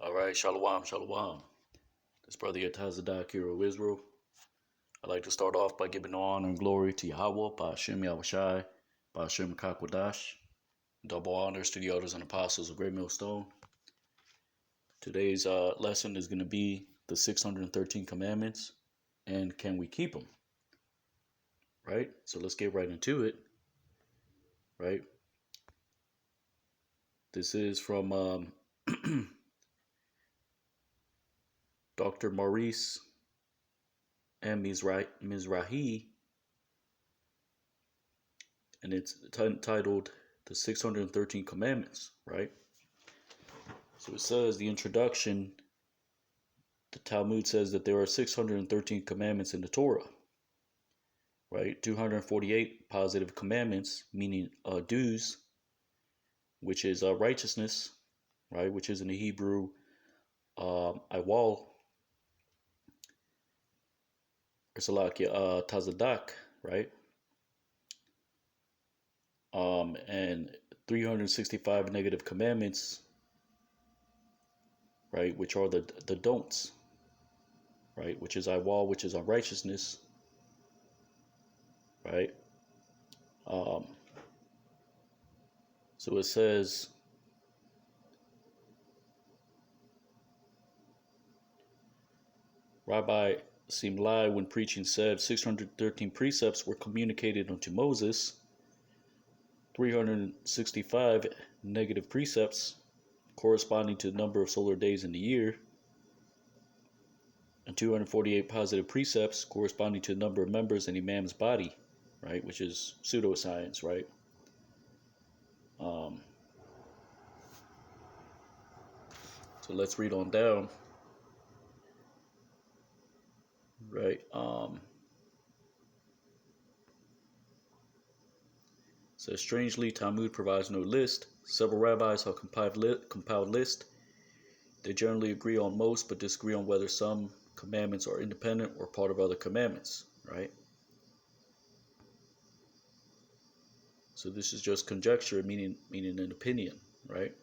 All right, shalom, shalom. This brother Yatazadak, hero of Israel. I'd like to start off by giving honor and glory to Yahweh, Ba'ashem Yahushai, Ba'ashem Kakwadash. Double honors to the elders and apostles of Great Millstone. Today's lesson is going to be the 613 commandments and can we keep them? Right? So let's get right into it. Right? This is from Dr. Maurice M. Mizrahi, and it's titled The 613 Commandments, right? So it says, the introduction, the Talmud says that there are 613 commandments in the Torah, right? 248 positive commandments, meaning dues, which is righteousness, right? Which is in the Hebrew, Iwal, or Salakia, Tazadak, right? And 365 negative commandments, right? Which are the don'ts, right? Which is Iwal, which is unrighteousness, right? So it says, Rabbi Simlai, when preaching, said 613 precepts were communicated unto Moses, 365 negative precepts corresponding to the number of solar days in the year, and 248 positive precepts corresponding to the number of members in Imam's body, right, which is pseudoscience, right? So let's read on down, right? Says, strangely, Talmud provides no list. Several rabbis have compiled list. They generally agree on most, but disagree on whether some commandments are independent or part of other commandments, right? So this is just conjecture, meaning an opinion, right?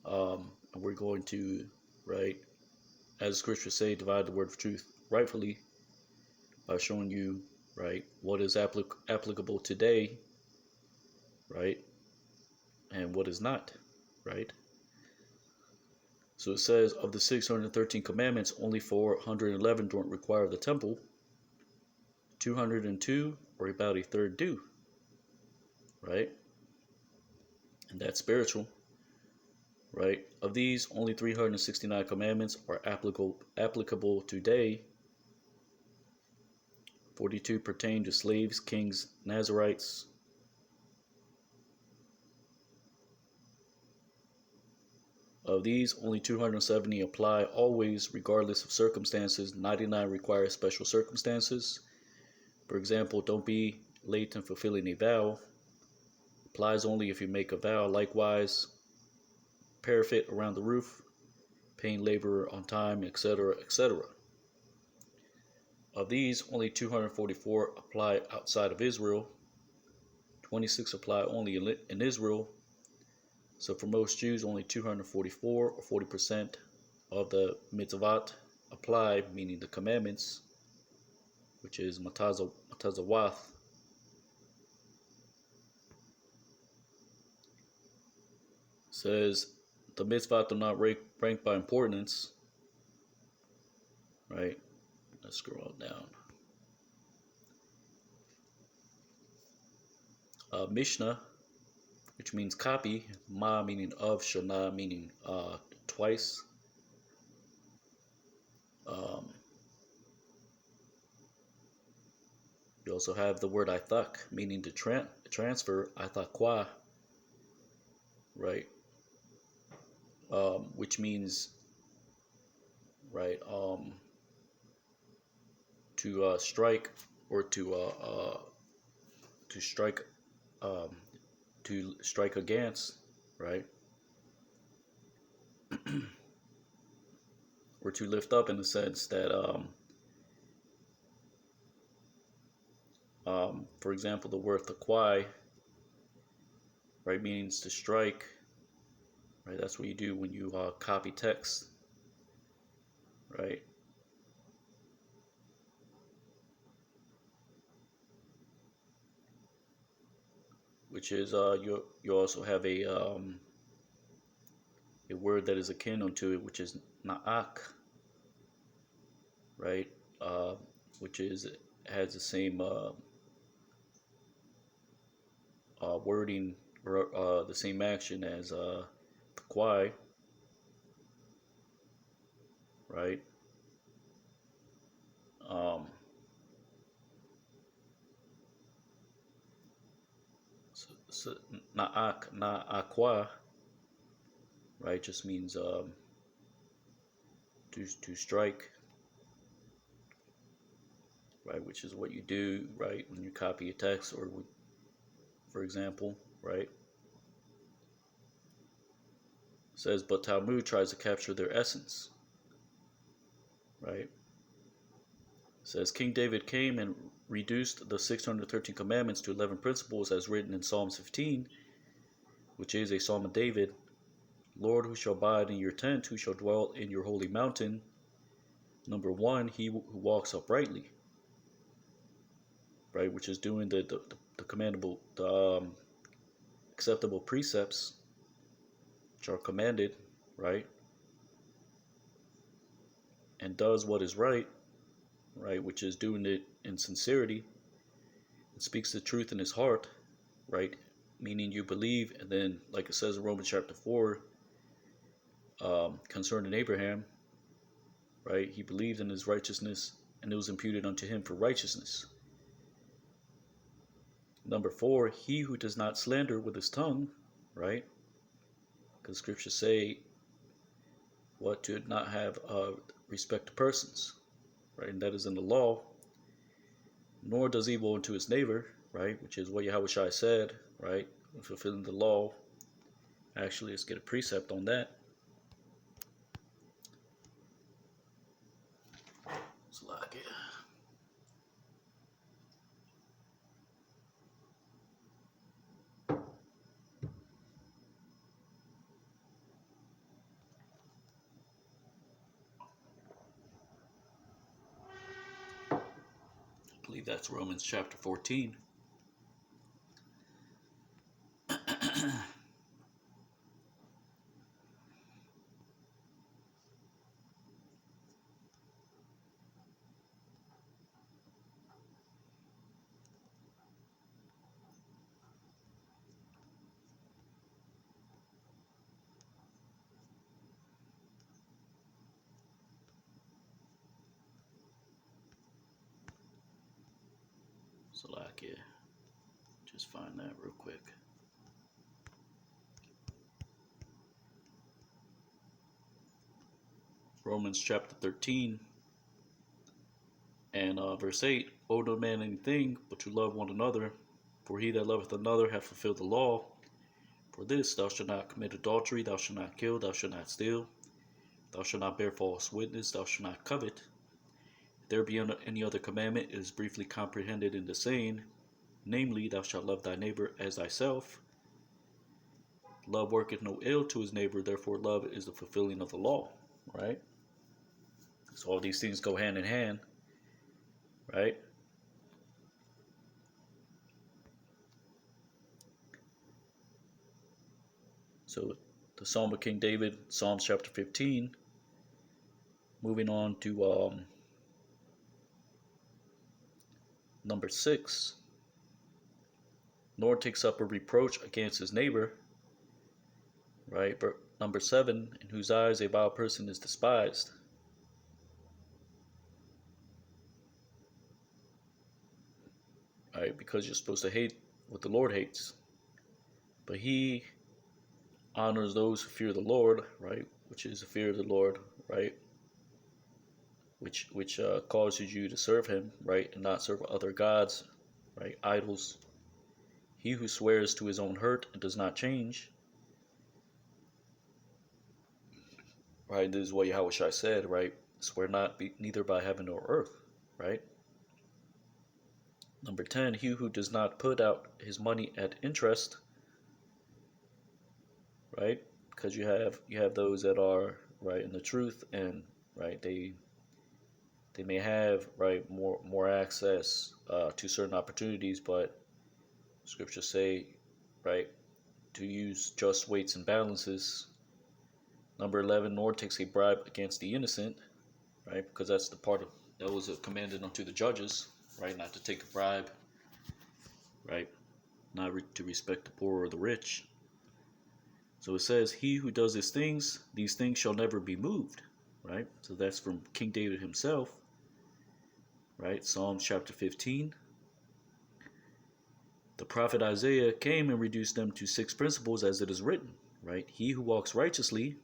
And we're going to, right, as scriptures say, divide the word of truth rightfully by showing you, right, what is applicable today, right, and what is not, right? So it says, of the 613 commandments, only 411 don't require the temple, 202, or about a third, do, right? And that's spiritual, right? Of these, only 369 commandments are applicable today. 42 pertain to slaves, kings, Nazarites. Of these, only 270 apply always, regardless of circumstances. 99 require special circumstances. For example, don't be late in fulfilling a vow. Applies only if you make a vow. Likewise, parapet around the roof, paying labor on time, etc., etc. Of these, only 244 apply outside of Israel. 26 apply only in Israel. So for most Jews, only 244 or 40% of the mitzvot apply, meaning the commandments, which is matazawath. Says the mitzvot do not rank by importance, right? Let's scroll down. Mishnah, which means copy, ma meaning of, shana meaning twice. You also have the word ithak, meaning to transfer, ithakwa, right? Which means, right, to strike, or to strike, to strike against, right? Or to lift up, in the sense that, for example, the word thakwai, right, means to strike, right? That's what you do when you copy text, right? Which is you also have a word that is akin unto it, which is na'ak, right? Uh, which is has the same wording or the same action as kwai, right? Um, so na'ak, na'akwa, right? Just means to strike, right? Which is what you do, right? When you copy a text, or for example, right? It says, but Talmud tries to capture their essence, right? It says King David came and reduced the 613 commandments to 11 principles as written in Psalms 15, which is a psalm of David. Lord, who shall abide in your tent, who shall dwell in your holy mountain? Number one, he who walks uprightly, right? Which is doing the commandable, the acceptable precepts, which are commanded, right? And does what is right, right? Which is doing it in sincerity, and speaks the truth in his heart, right? Meaning you believe, and then, like it says in Romans chapter 4, concerning Abraham, right? He believed in his righteousness, and it was imputed unto him for righteousness. Number four, he who does not slander with his tongue, right? Because scriptures say what to not have respect to persons, right? And that is in the law. Nor does evil unto his neighbor, right? Which is what Yahweh Shai said, right? Fulfilling the law. Actually, let's get a precept on that. It's like it. I believe that's Romans chapter 14. So like it. Just find that real quick. Romans chapter 13 and verse 8. Owe no man anything but to love one another, for he that loveth another hath fulfilled the law. For this, thou shalt not commit adultery, thou shalt not kill, thou shalt not steal, thou shalt not bear false witness, thou shalt not covet. If there be any other commandment, it is briefly comprehended in the saying, namely, thou shalt love thy neighbor as thyself. Love worketh no ill to his neighbor, therefore love is the fulfilling of the law, right? So all these things go hand in hand, right? So the Psalm of King David, Psalms chapter 15. Moving on to number 6. Nor takes up a reproach against his neighbor, right? Number 7, in whose eyes a vile person is despised. Right? Because you're supposed to hate what the Lord hates. But he honors those who fear the Lord, right? Which is the fear of the Lord, right? Which causes you to serve him, right? And not serve other gods, right? Idols. He who swears to his own hurt and does not change, right? This is what Yahweh said, right? Swear not neither by heaven nor earth, right? Number 10, he who does not put out his money at interest, right? because you have those that are right in the truth, and right they may have right more access to certain opportunities, but scriptures say right to use just weights and balances. Number 11, nor takes a bribe against the innocent, right? Because that's the part of that was commanded unto the judges, right? Not to take a bribe, right? Not to respect the poor or the rich. So it says, he who does these things shall never be moved, right? So that's from King David himself, right? Psalms chapter 15. The prophet Isaiah came and reduced them to 6 principles as it is written, right? He who walks righteously.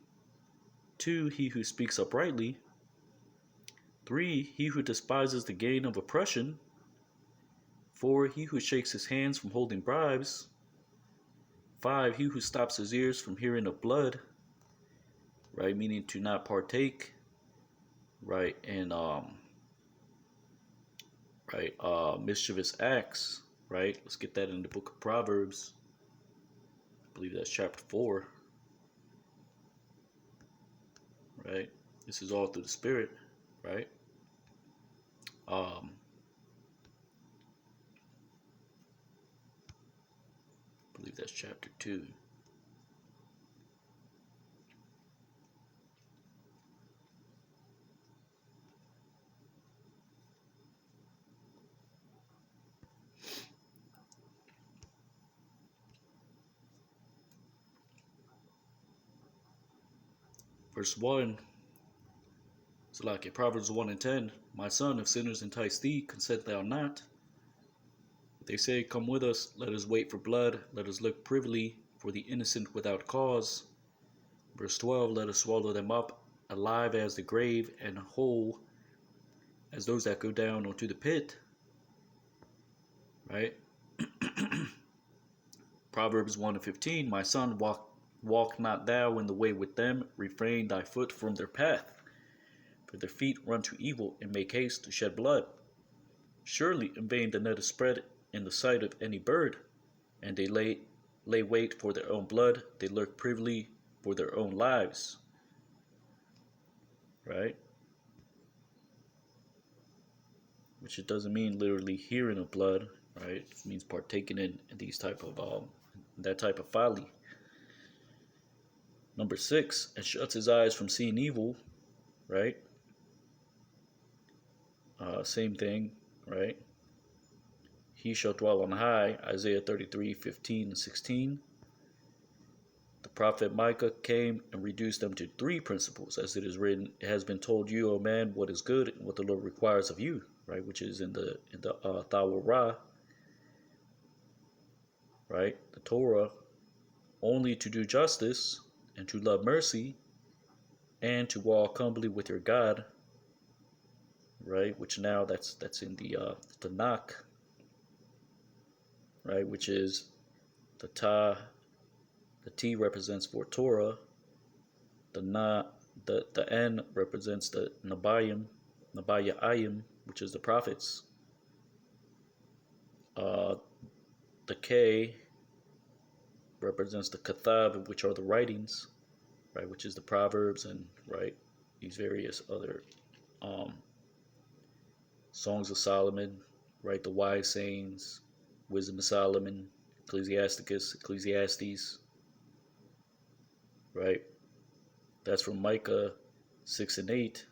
2, he who speaks uprightly. 3, he who despises the gain of oppression. 4, he who shakes his hands from holding bribes. 5, he who stops his ears from hearing of blood, right? Meaning to not partake, right? And mischievous acts, right? Let's get that in the book of Proverbs. I believe that's chapter 4, right? This is all through the Spirit, right? I believe that's chapter 2. Verse 1, it's like Proverbs 1 and 10. My son, if sinners entice thee, consent thou not. If they say, come with us, let us wait for blood, let us look privily for the innocent without cause. Verse 12, let us swallow them up, alive as the grave, and whole as those that go down onto the pit. Right? Proverbs 1 and 15, my son, walk not thou in the way with them, refrain thy foot from their path. For their feet run to evil, and make haste to shed blood. Surely in vain the net is spread in the sight of any bird, and they lay wait for their own blood, they lurk privily for their own lives. Right? Which it doesn't mean literally hearing of blood, right? It means partaking in these type of that type of folly. Number 6, and shuts his eyes from seeing evil, right? Same thing, right? He shall dwell on high, Isaiah 33, 15 and 16. The prophet Micah came and reduced them to 3 principles, as it is written, it has been told you, O man, what is good and what the Lord requires of you, right? Which is in the Tawrah, right? The Torah, only to do justice and to love mercy and to walk humbly with your God, right? Which now that's in the Tanakh, right? Which is the Ta. The T represents for Torah. The Na, the N represents the Nabayayim, which is the prophets. The K represents the Kathab, which are the writings, right? Which is the Proverbs and right these various other songs of Solomon, right? The wise sayings, wisdom of Solomon, Ecclesiastes, right? That's from Micah 6 and 8,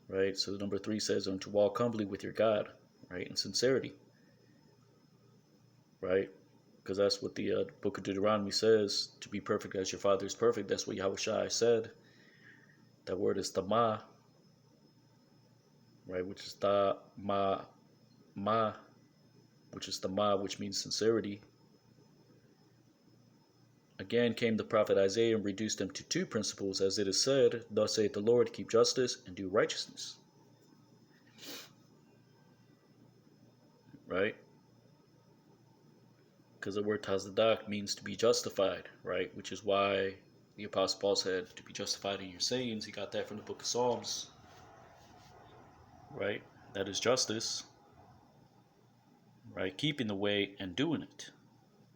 right? So number 3 says, to walk humbly with your God, right? In sincerity, right? Because that's what the book of Deuteronomy says, to be perfect as your Father is perfect. That's what Yahushua said. That word is Tama, right? Which is which is Tama, which means sincerity. Again came the prophet Isaiah and reduced them to 2 principles, as it is said, thus saith the Lord, keep justice and do righteousness. Right? Because the word Tazadak means to be justified, right? Which is why the Apostle Paul said to be justified in your sayings. He got that from the book of Psalms, right? That is justice, right? Keeping the way and doing it,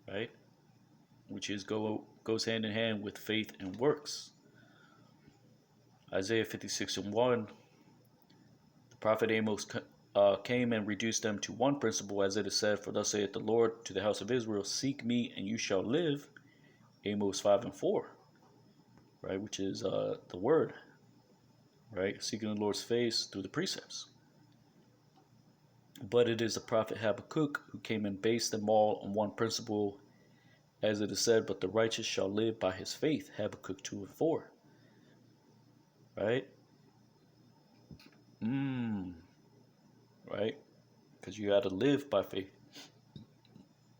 right? Which is go goes hand in hand with faith and works. Isaiah 56:1, the prophet Amos came and reduced them to one principle, as it is said, "For thus saith the Lord to the house of Israel, seek me and you shall live." Amos 5:4, right, which is the word, right, seeking the Lord's face through the precepts. But it is the prophet Habakkuk who came and based them all on one principle, as it is said, "But the righteous shall live by his faith." Habakkuk 2:4, right? Right? Because you got to live by faith,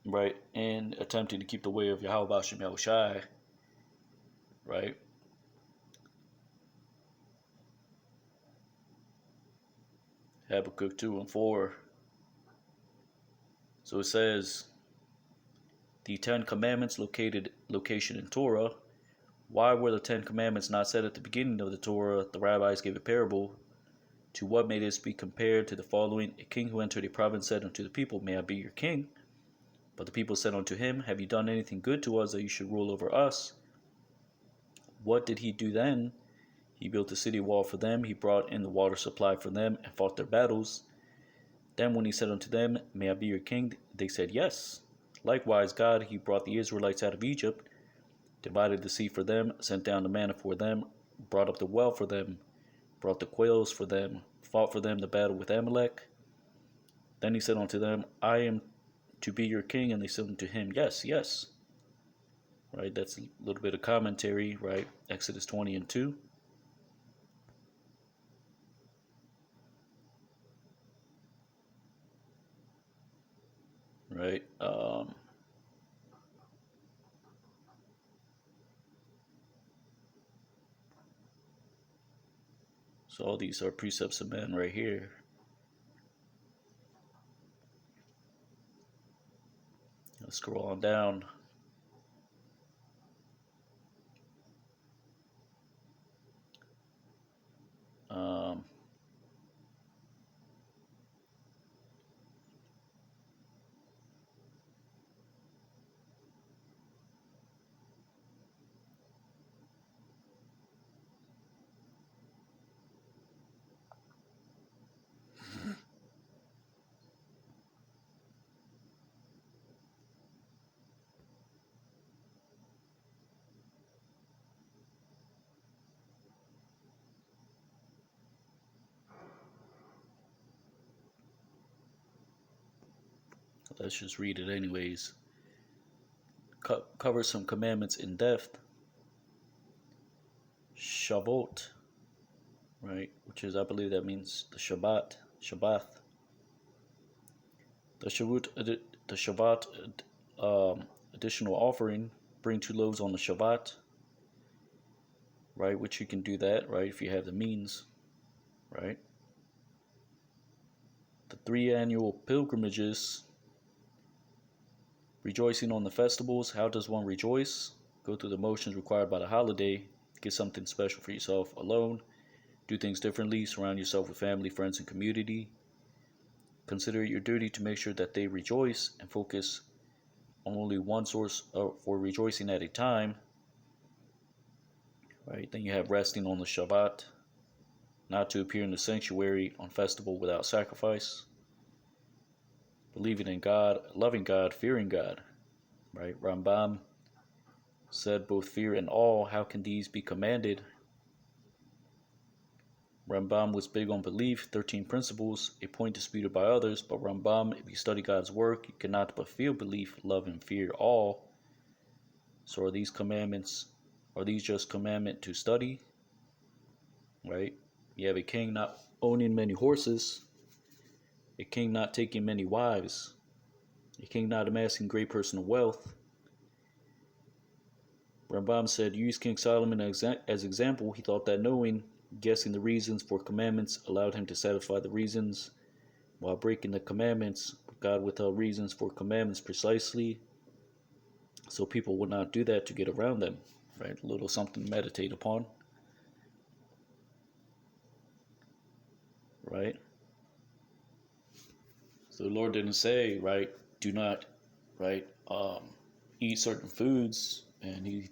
right? And attempting to keep the way of Yahweh Shem Yahushai, right? Habakkuk 2:4. So it says, the Ten Commandments location in Torah. Why were the Ten Commandments not said at the beginning of the Torah? The rabbis gave a parable. To what may this be compared to the following? A king who entered a province said unto the people, "May I be your king?" But the people said unto him, "Have you done anything good to us that you should rule over us?" What did he do then? He built a city wall for them, he brought in the water supply for them, and fought their battles. Then when he said unto them, "May I be your king?" they said, "Yes." Likewise God, he brought the Israelites out of Egypt, divided the sea for them, sent down the manna for them, brought up the well for them, brought the quails for them, fought for them the battle with Amalek. Then he said unto them, "I am to be your king," and they said unto him, "Yes, yes." Right, that's a little bit of commentary, right? Exodus 20:2. Right. So all these are precepts of men right here. Let's scroll on down. Um, let's just read it anyways. Cover some commandments in depth. Shavuot, right, which is, I believe that means the Shabbat. The Shabbat additional offering, bring 2 loaves on the Shabbat, right, which you can do that, right, if you have the means, right. The 3 annual pilgrimages, rejoicing on the festivals. How does one rejoice? Go through the motions required by the holiday, get something special for yourself alone, do things differently, surround yourself with family, friends, and community. Consider it your duty to make sure that they rejoice and focus on only one source for rejoicing at a time. Right? Then you have resting on the Shabbat, not to appear in the sanctuary on festival without sacrifice. Believing in God, loving God, fearing God. Right? Rambam said both fear and awe, how can these be commanded? Rambam was big on belief, 13 principles, a point disputed by others, but Rambam, if you study God's work, you cannot but feel belief, love, and fear all. So are these just commandment to study? Right? You have a king not owning many horses, a king not taking many wives, a king not amassing great personal wealth. Rambam said, use King Solomon as example. He thought that knowing, guessing the reasons for commandments allowed him to satisfy the reasons, while breaking the commandments. God withheld reasons for commandments precisely, so people would not do that to get around them. Right? A little something to meditate upon. Right? So the Lord didn't say, right, do not, right, eat certain foods, and he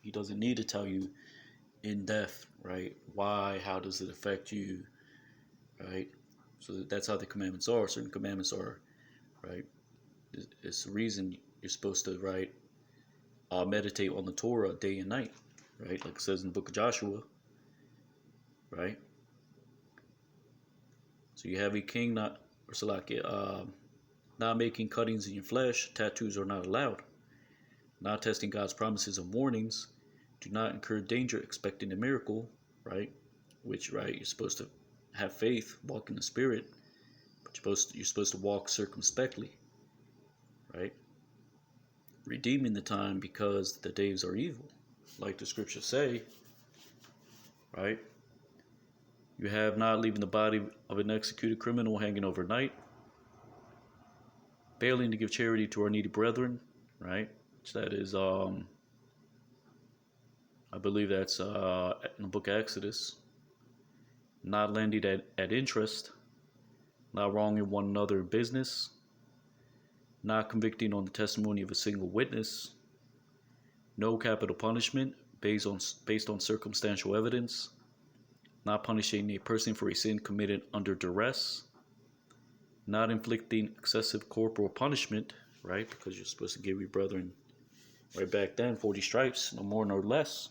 He doesn't need to tell you in depth, right? Why? How does it affect you, right? So that's how the commandments are. Certain commandments are, right? It's the reason you're supposed to, right, meditate on the Torah day and night, right? Like it says in the book of Joshua, right? So you have a king not, or Salakia, not making cuttings in your flesh. Tattoos are not allowed. Not testing God's promises and warnings. Do not incur danger expecting a miracle, right? Which, right, you're supposed to have faith, walk in the Spirit, but you're supposed to walk circumspectly, right? Redeeming the time because the days are evil, like the scriptures say, right? You have not leaving the body of an executed criminal hanging overnight, failing to give charity to our needy brethren, right? So that is, I believe that's in the book of Exodus. Not lending at interest, not wronging one another in business, not convicting on the testimony of a single witness, no capital punishment based on circumstantial evidence, not punishing a person for a sin committed under duress, not inflicting excessive corporal punishment, right? Because you're supposed to give your brethren, right back then, 40 stripes, no more nor less.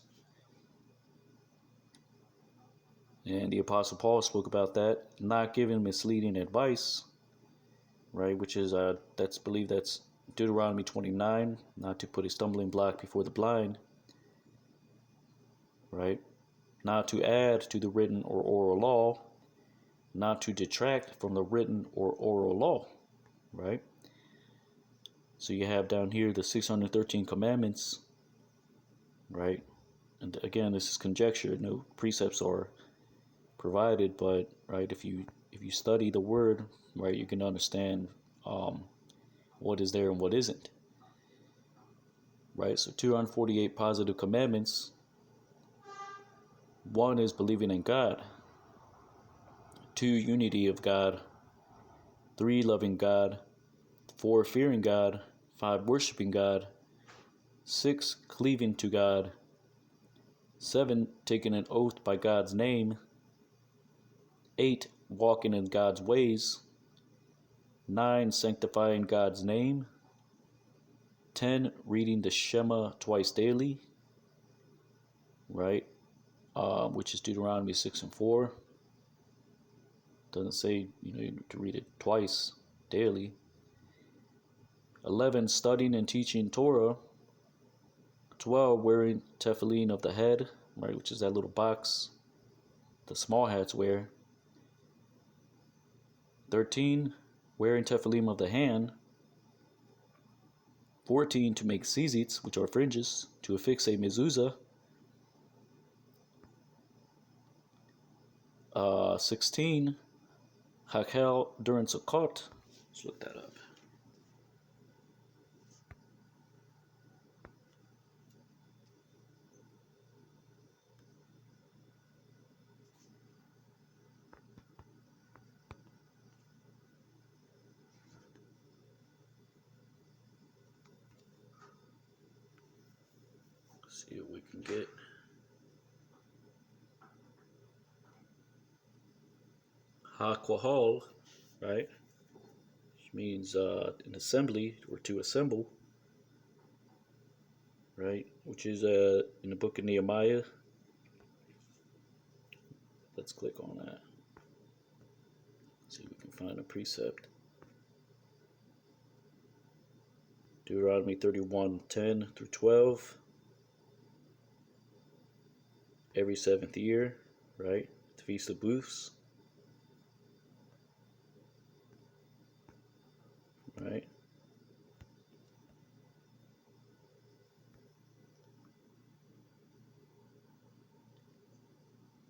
And the Apostle Paul spoke about that, not giving misleading advice, right? Which is, that's Deuteronomy 29, not to put a stumbling block before the blind, right? Not to add to the written or oral law, not to detract from the written or oral law, right? So you have down here the 613 commandments, right? And again, this is conjecture. No precepts are provided, but right, if you study the word, right, you can understand what is there and what isn't. Right? So 248 positive commandments. One is believing in God. 2, unity of God. 3, loving God. 4, fearing God. 5, worshiping God. 6, cleaving to God. 7, taking an oath by God's name. 8, walking in God's ways. 9, sanctifying God's name. 10, reading the Shema twice daily, right? Which is Deuteronomy 6 and 4. Doesn't say to read it twice daily. 11, studying and teaching Torah. 12, wearing tefillin of the head, right, which is that little box the small hats wear. 13, wearing tefillin of the hand. 14, to make tzizits, which are fringes, to affix a mezuzah. 16, hakel during Sukkot. Let's look that up. See what we can get. Ha-Kohol, right? Which means an assembly, or to assemble, right? Which is in the book of Nehemiah. Let's click on that. See if we can find a precept. Deuteronomy 31:10 through 12. Every 7th year, right? The Feast of Booths. Right?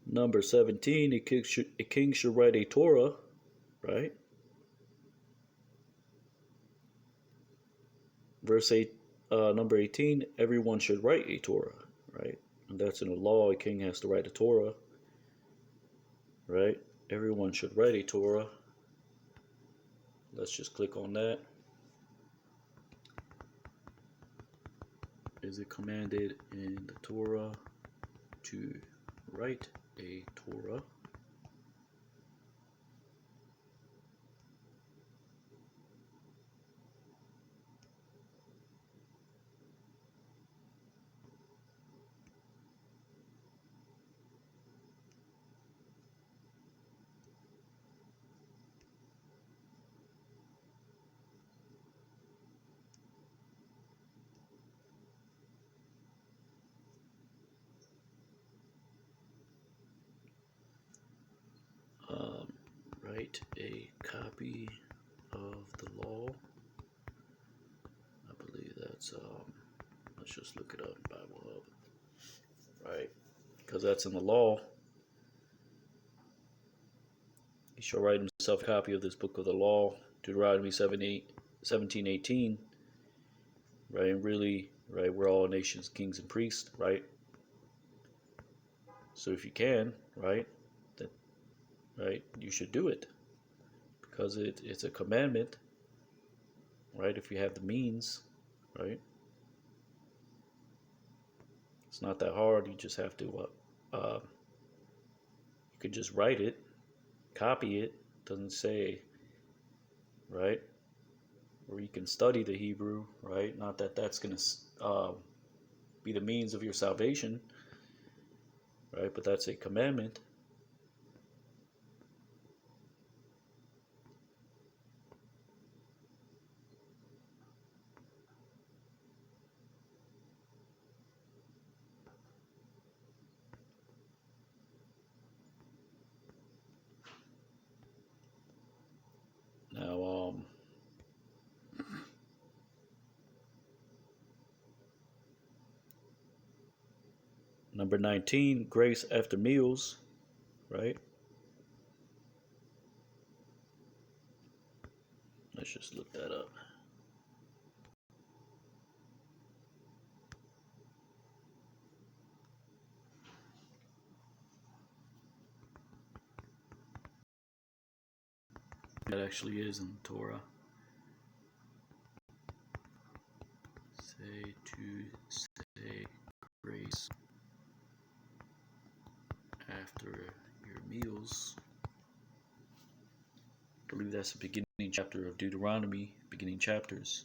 Number 17, a king should write a Torah, right? Verse 8, number 18, everyone should write a Torah, right? And that's in the law, a king has to write a Torah, right? Everyone should write a Torah. Let's just click on that. is it commanded in the Torah to write a Torah? Write a copy of the law. I believe that's let's just look it up in Bible Hub. Right, because that's in the law. He shall write himself a copy of this book of the law, Deuteronomy 17:18. Right, and really, right, we're all nations, kings and priests, right? So if you can, right, that, right, you should do it because it's a commandment, right? If you have the means, right? It's not that hard. You just have to, you could just write it, copy it. Doesn't say, right? Or you can study the Hebrew, right? Not that that's going to be the means of your salvation, right? But that's a commandment. Now, number 19, grace after meals, right? Let's just look that up. That actually is in the Torah. Say grace after your meals. I believe that's the beginning chapter of Deuteronomy, beginning chapters.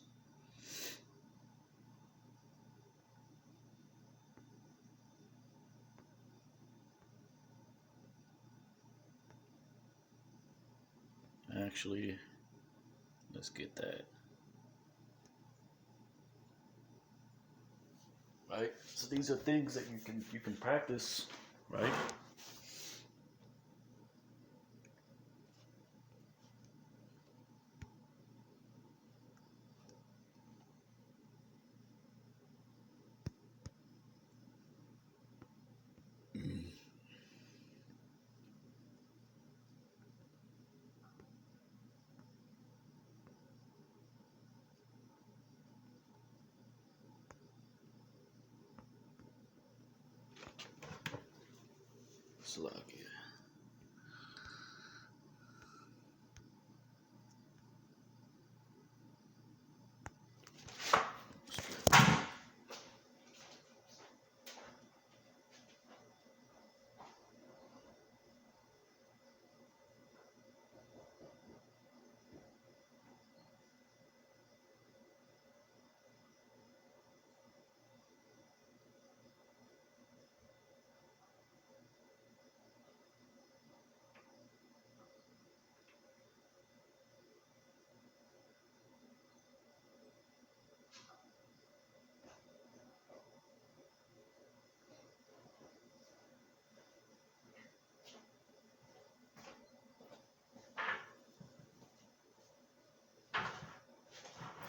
Actually, let's get that. Right? So these are things that you can practice, right? Slovakia.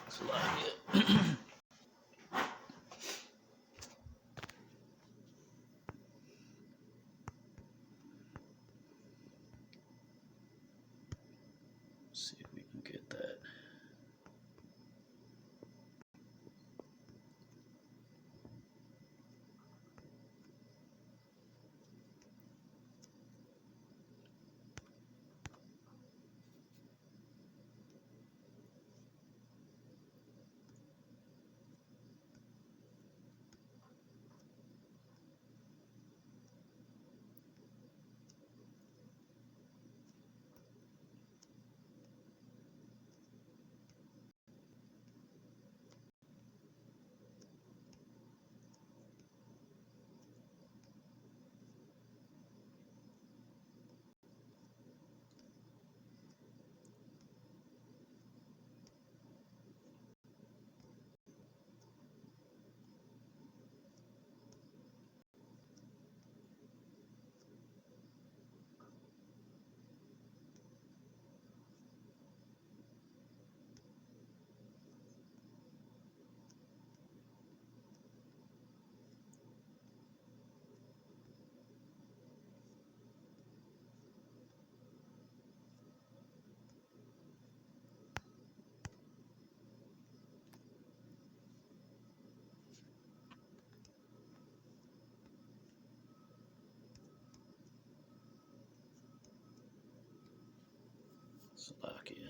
Slovakia. See if we can get that. Slovakia.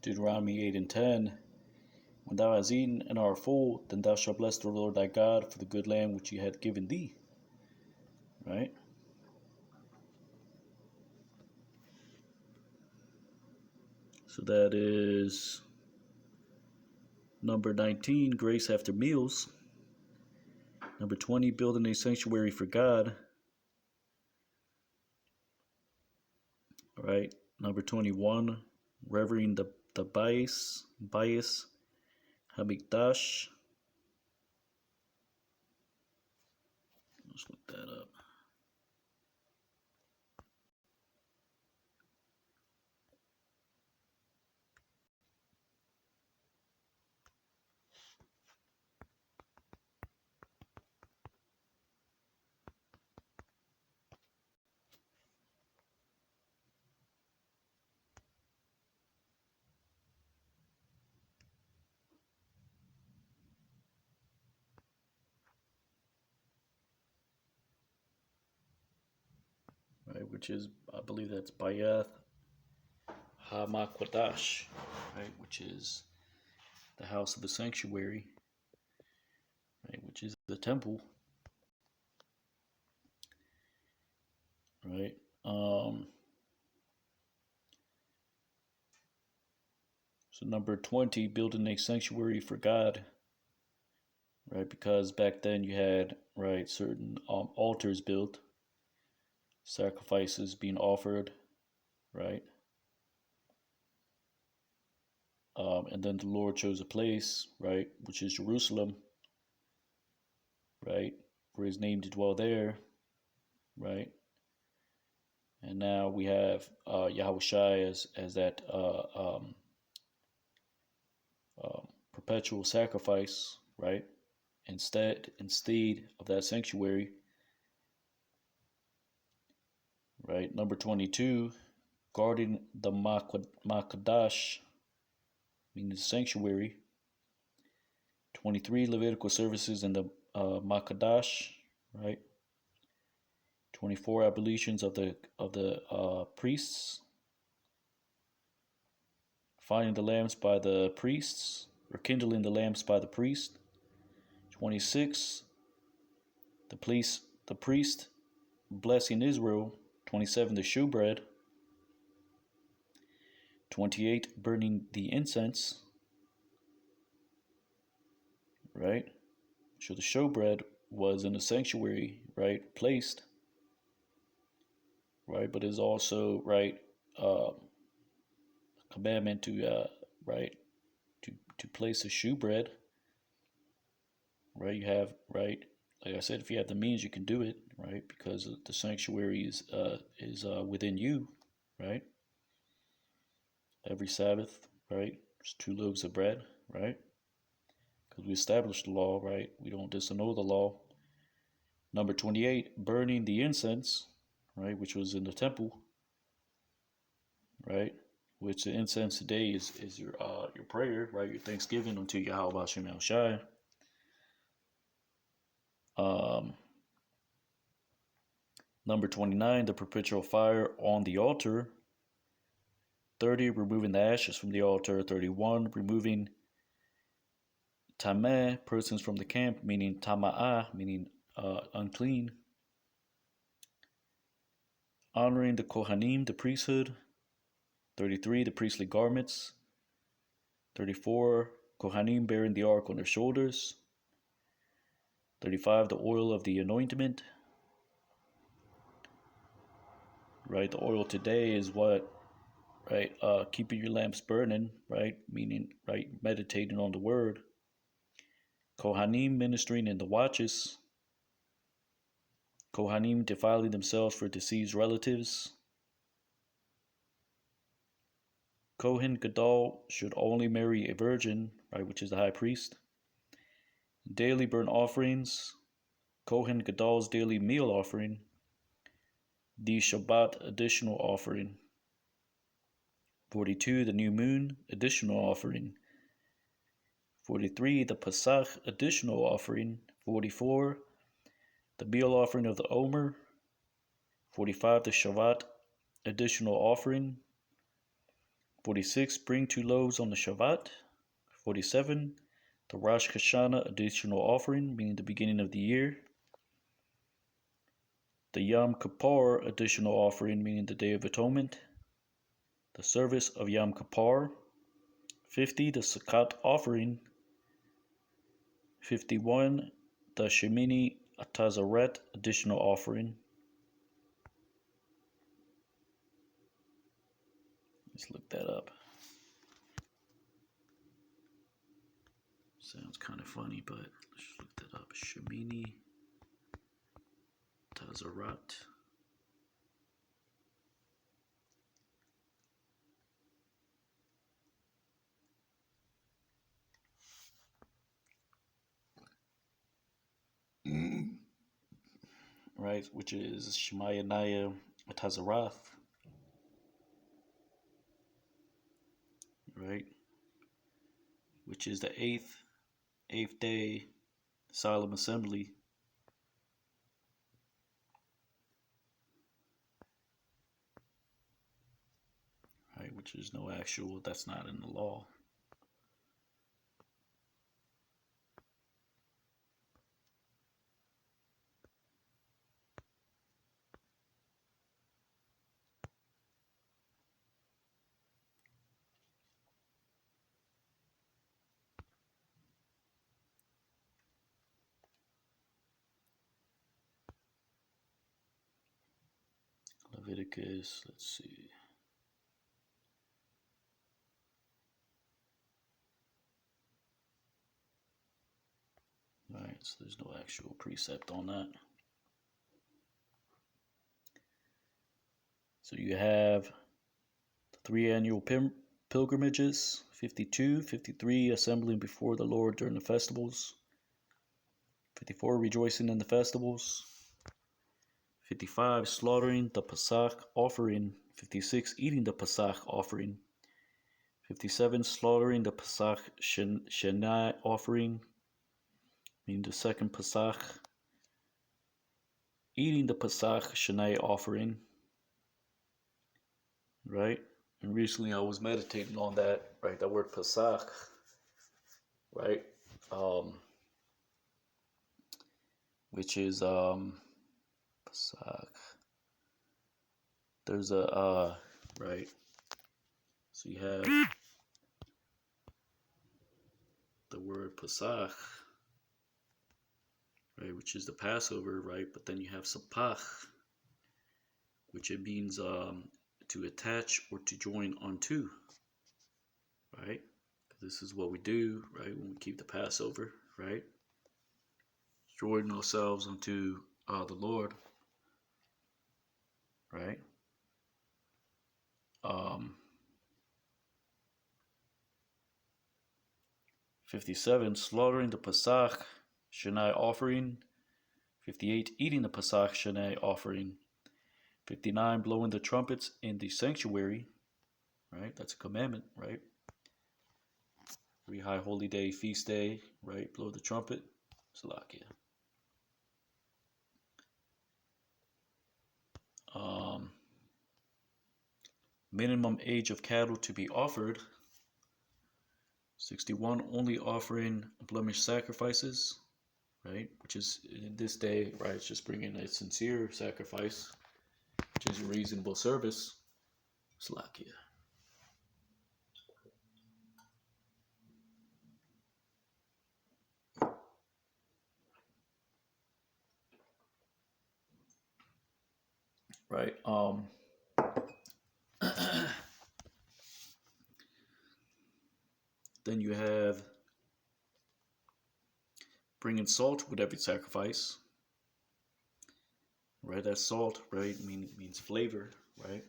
Deuteronomy 8 and 10. When thou hast eaten and art full, then thou shalt bless the Lord thy God for the good land which he hath given thee. Right? So that is number 19, grace after meals. Number 20, building a sanctuary for God. Right? Number 21, revering the Bayis Hamikdash. Let's look that up. Right, which is, I believe that's Bayath Hamakwadash, right, which is the house of the sanctuary, right, which is the temple, right. So number 20, building a sanctuary for God, right, because back then you had, right, certain altars built, sacrifices being offered, right. And then the Lord chose a place, right, which is Jerusalem, right, for his name to dwell there, right. And now we have Yahweh Shai as that perpetual sacrifice, right? Instead of that sanctuary, right? Number 22, guarding the Makadash, meaning the sanctuary. 23, Levitical services in the Makadash, right? 24, ablutions of the priests. Finding the lamps by the priests, or kindling the lamps by the priest. 26, the priest blessing Israel. 27, the shewbread. 28, burning the incense. Right? So the showbread was in the sanctuary, right, placed, right, but is also, right, commandment to, right, to place a shewbread, right. You have, right, like I said, if you have the means, you can do it, right, because the sanctuary is within you, right. Every Sabbath, right, there's 2 loaves of bread, right, because we established the law, right. We don't disannul the law, Number 28, burning the incense, right, which was in the temple, right? Which the incense today is your prayer, right? Your thanksgiving unto Yahweh Hashem El Shai. Number 29, the perpetual fire on the altar. 30, removing the ashes from the altar. 31, removing tameh, persons from the camp, meaning tama'ah, meaning unclean. Honoring the Kohanim, the priesthood. 33, the priestly garments. 34, Kohanim bearing the ark on their shoulders. 35, the oil of the anointment. Right, the oil today is what, right, keeping your lamps burning, right, meaning, right, meditating on the word. Kohanim ministering in the watches. Kohanim defiling themselves for deceased relatives. Kohen Gadol should only marry a virgin, right, which is the high priest. Daily burnt offerings. Kohen Gadol's daily meal offering. The Shabbat additional offering. 42, the new moon additional offering. 43, the Pesach additional offering. 44, the meal offering of the Omer. 45, the Shabbat additional offering. 46, bring 2 loaves on the Shabbat. 47, the Rosh Hashanah additional offering, meaning the beginning of the year. The Yom Kippur additional offering, meaning the Day of Atonement. The service of Yom Kippur. 50, the Sukkot offering. 51, the Shemini Atazaret additional offering. Let's look that up. Sounds kind of funny, but let's look that up. Shemini Atazaret. Right, which is Shemayaniah Atazarath. Right, which is the eighth day solemn assembly. Right, which is no actual, that's not in the law. Leviticus, let's see. Alright, so there's no actual precept on that. So you have the 3 annual pilgrimages, 52, 53, assembling before the Lord during the festivals, 54, rejoicing in the festivals, 55, slaughtering the Pesach offering, 56, eating the Pesach offering, 57, slaughtering the Pesach Sheni offering, meaning the second Pesach, eating the Pesach Sheni offering, right? And recently I was meditating on that, right? That word Pesach, right? Which is Pesach. There's a right. So you have the word Pesach, right, which is the Passover, right? But then you have Sapach, which it means to attach or to join onto, right? This is what we do, right, when we keep the Passover, right? Join ourselves unto the Lord, right? 57, slaughtering the Pesach Sheni offering. 58. Eating the Pesach Sheni offering. 59. Blowing the trumpets in the sanctuary. Right? That's a commandment, right? Every high holy day, feast day, right? Blow the trumpet. Salakia. Minimum age of cattle to be offered. 61. Only offering blemished sacrifices, right? Which is in this day, right? It's just bringing a sincere sacrifice, which is a reasonable service. Salakia. Right. Then you have bringing salt with every sacrifice. Right, that salt, right, means flavor, right?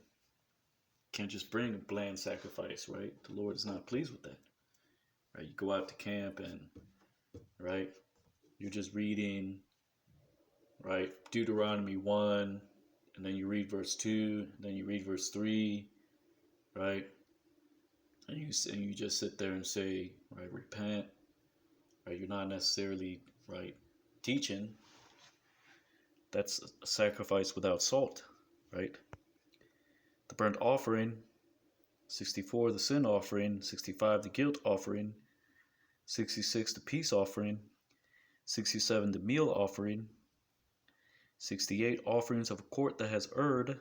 Can't just bring a bland sacrifice, right? The Lord is not pleased with that. Right? You go out to camp and, right, you're just reading, right, Deuteronomy 1, and then you read verse 2, and then you read verse 3, right? And you just sit there and say, right, repent, right? You're not necessarily, right, teaching. That's a sacrifice without salt, right? The burnt offering, 64, the sin offering, 65, the guilt offering, 66, the peace offering, 67, the meal offering, 68, offerings of a court that has erred,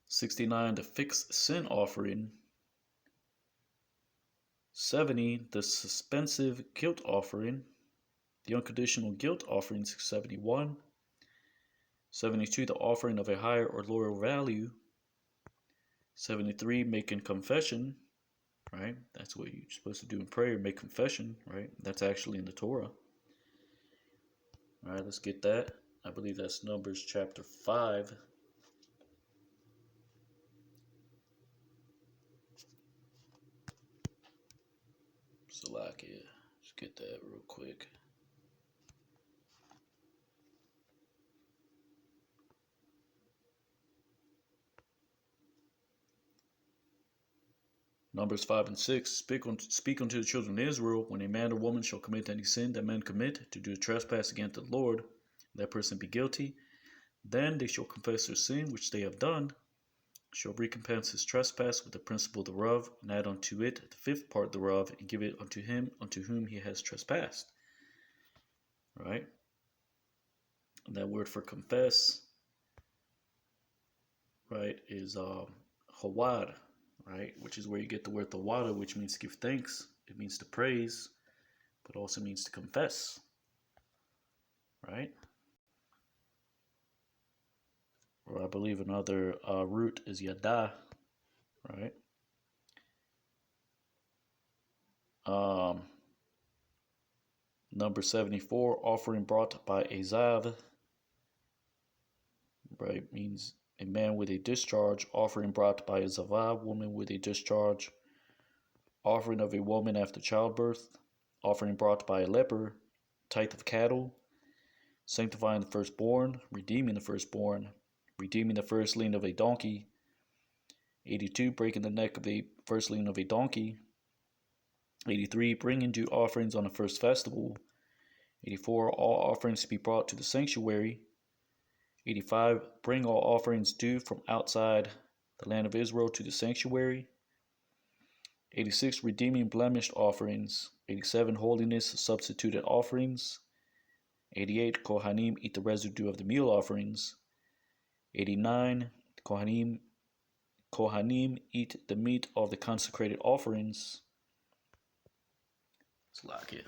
69, the fixed sin offering, 70, the suspensive guilt offering, the unconditional guilt offering, 71, 72, the offering of a higher or lower value, 73, making confession, right? That's what you're supposed to do in prayer, make confession, right? That's actually in the Torah. All right, let's get that. I believe that's Numbers chapter 5. Salakia. Let's get that real quick. Numbers 5 and 6. Speak unto the children of Israel, when a man or woman shall commit any sin that men commit, to do a trespass against the Lord, that person be guilty, then they shall confess their sin which they have done, shall recompense his trespass with the principal thereof, and add unto it the fifth part thereof, and give it unto him unto whom he has trespassed. Right? And that word for confess, right, is hawad, right, which is where you get the word tawada, which means to give thanks. It means to praise, but also means to confess, right? Or I believe another root is yada, right? Number 74, offering brought by a zav, right, means a man with a discharge. Offering brought by a zava, woman with a discharge. Offering of a woman after childbirth. Offering brought by a leper, tithe of cattle. Sanctifying the firstborn, redeeming the firstborn, redeeming the firstling of a donkey. 82, breaking the neck of the firstling of a donkey. 83, bringing due offerings on the first festival. 84, all offerings to be brought to the sanctuary. 85, bring all offerings due from outside the land of Israel to the sanctuary. 86, redeeming blemished offerings. 87, holiness substituted offerings. 88, Kohanim eat the residue of the meal offerings. 89, Kohanim eat the meat of the consecrated offerings. Salakia.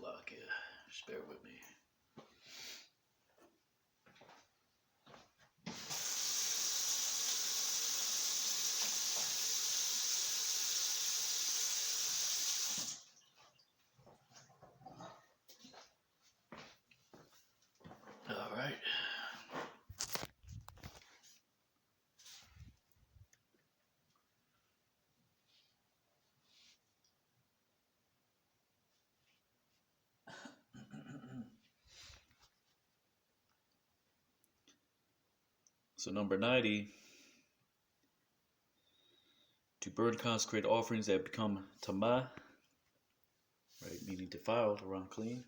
Slovakia. Just bear with me. All right. So number 90, to burn consecrated offerings that become tamah, right, meaning defiled or unclean.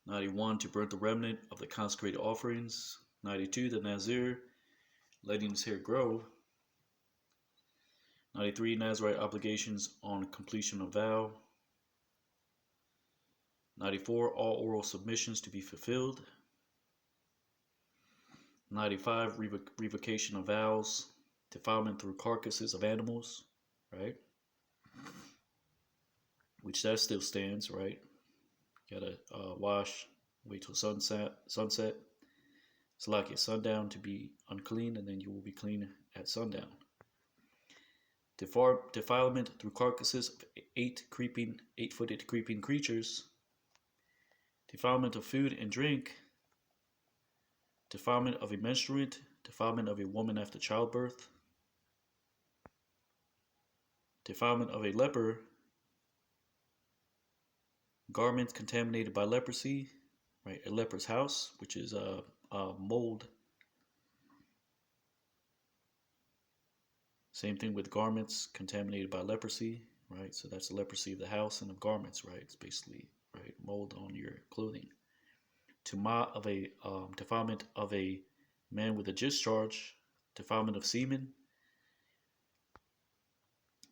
'91, to burn the remnant of the consecrated offerings. '92, the Nazir, letting his hair grow. '93, Nazirite obligations on completion of vow. '94, all oral submissions to be fulfilled. '95, revocation of vows, defilement through carcasses of animals, right? Which that still stands, right? Gotta wash, wait till sunset. It's like at sundown to be unclean, and then you will be clean at sundown. Defilement through carcasses of eight-footed creeping creatures. Defilement of food and drink. Defilement of a menstruant. Defilement of a woman after childbirth. Defilement of a leper. Garments contaminated by leprosy, right? A leper's house, which is mold. Same thing with garments contaminated by leprosy, right? So that's the leprosy of the house and of garments, right? It's basically, right, mold on your clothing. Defilement of a man with a discharge, defilement of semen,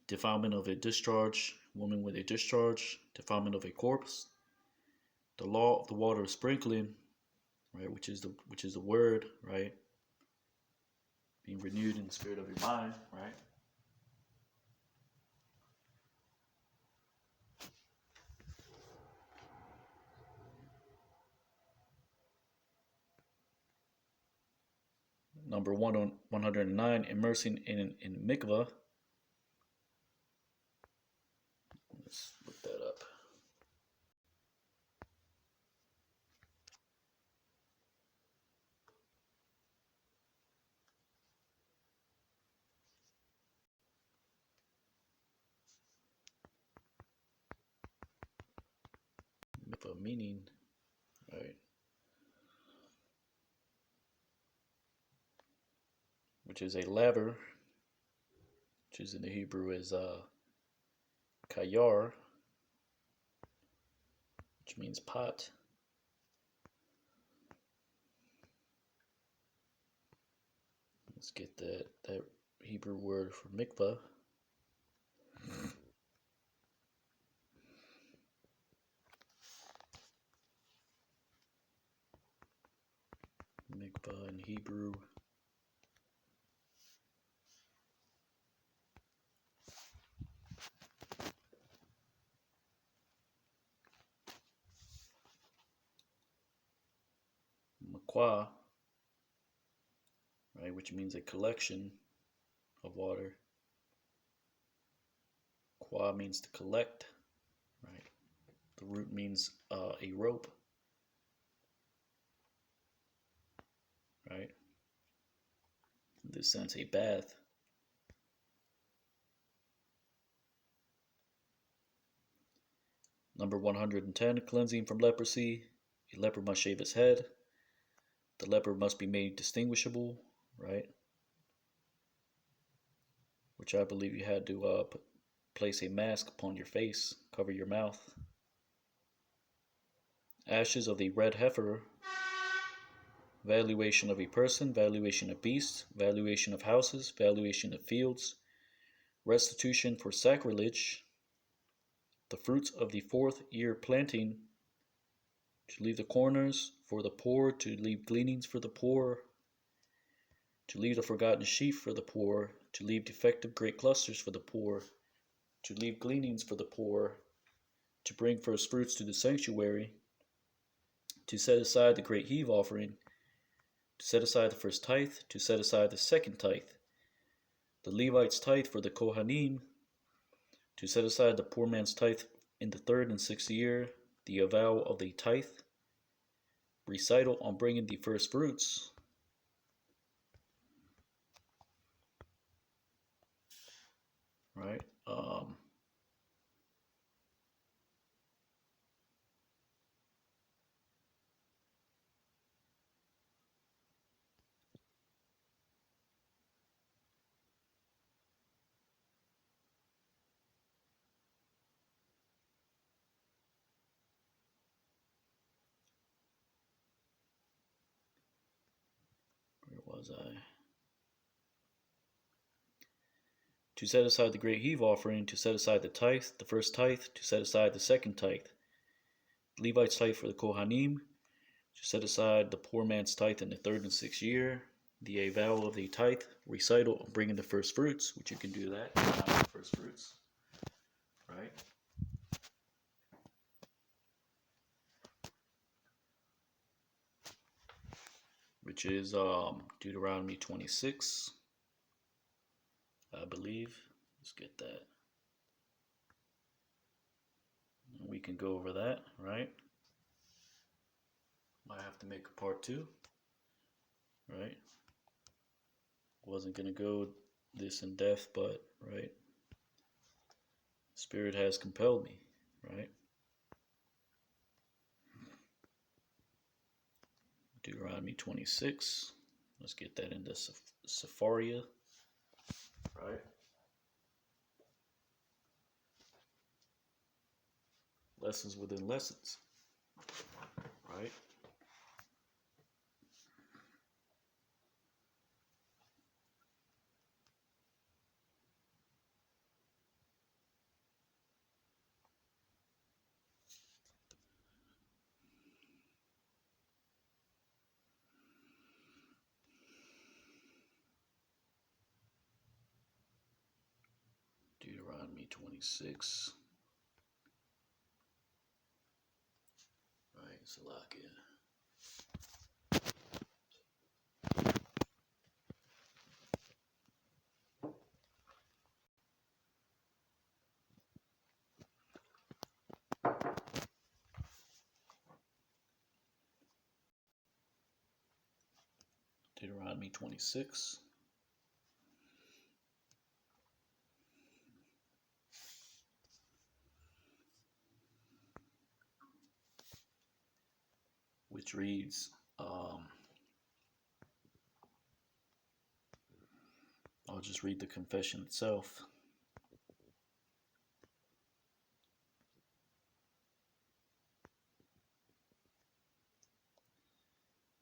defilement of a discharge, woman with a discharge, defilement of a corpse, the law of the water of sprinkling, right, which is the word, right, being renewed in the spirit of your mind, right. Number 109, immersing in mikvah. Let's look that up. Mikvah meaning, right, which is a laver, which is in the Hebrew is kayar, which means pot. Let's get that Hebrew word for mikvah. Mikvah in Hebrew. Makwa, right, which means a collection of water. Kwa means to collect, right? The root means a rope, right? In this sense, a bath. Number 110, cleansing from leprosy. A leper must shave his head. The leper must be made distinguishable, right? Which I believe you had to place a mask upon your face, cover your mouth. Ashes of the red heifer. Valuation of a person, valuation of beasts, valuation of houses, valuation of fields, restitution for sacrilege, the fruits of the 4th year planting, to leave the corners for the poor, to leave gleanings for the poor, to leave the forgotten sheaf for the poor, to leave defective great clusters for the poor, to leave gleanings for the poor, to bring first fruits to the sanctuary, to set aside the great heave offering, to set aside the first tithe, to set aside the second tithe, the Levites' tithe for the Kohanim, to set aside the poor man's tithe in the 3rd and 6th year, the avowal of the tithe, recital on bringing the first fruits, right? Where was I? To set aside the great heave offering, to set aside the tithe, the first tithe, to set aside the second tithe, Levites' tithe for the Kohanim, to set aside the poor man's tithe in the 3rd and 6th year, the avowal of the tithe, recital of bringing the first fruits, which you can do that, the first fruits, right? Which is Deuteronomy 26, I believe. Let's get that. We can go over that, right? Might have to make a part 2, right? Wasn't gonna go this in depth, but right, Spirit has compelled me, right? Deuteronomy 26. Let's get that into Sepharia, right? Lessons within lessons, right? Deuteronomy 26. Right, Salakia. Deuteronomy 26. Which reads, I'll just read the confession itself.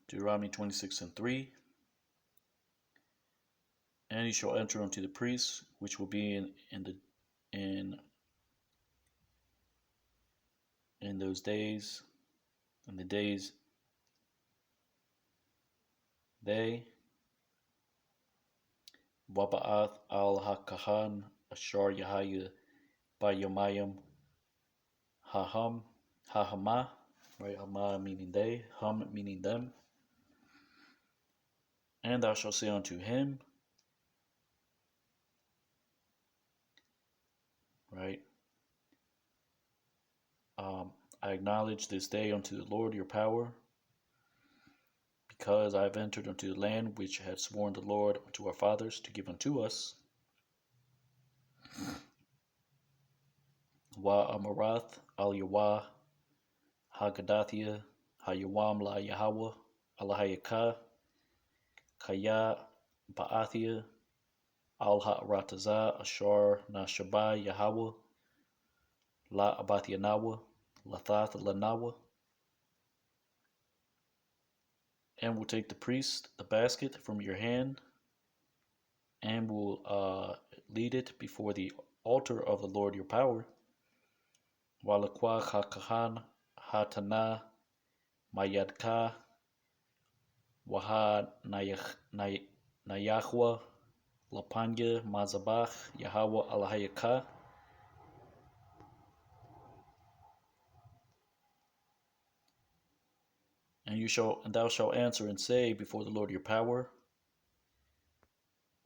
Deuteronomy 26 and 3. And he shall enter unto the priests, which will be in those days, in the days they Waba'ath al Hakahan Ashar Yahaya Bayamayim Hahama, right? Hama meaning they, Hum meaning them. And thou shalt say unto him, right? I acknowledge this day unto the Lord your power, because I have entered into the land which had sworn the Lord to our fathers to give unto us. Wa Amarath al Yawah Hagadathia Hayawam la Yahweh Alahayaka Kaya Ba'athia Al Ha'rataza Ashar Nashaba Yahweh La Abathianawa Lathath Lanawa. And will take the priest the basket from your hand, and will lead it before the altar of the Lord your power. Walakwa Hakahan Hatana Mayadka Waha na Yahweh Lapanya Mazabach Yahweh Alahayaka. And thou shalt answer and say before the Lord your power,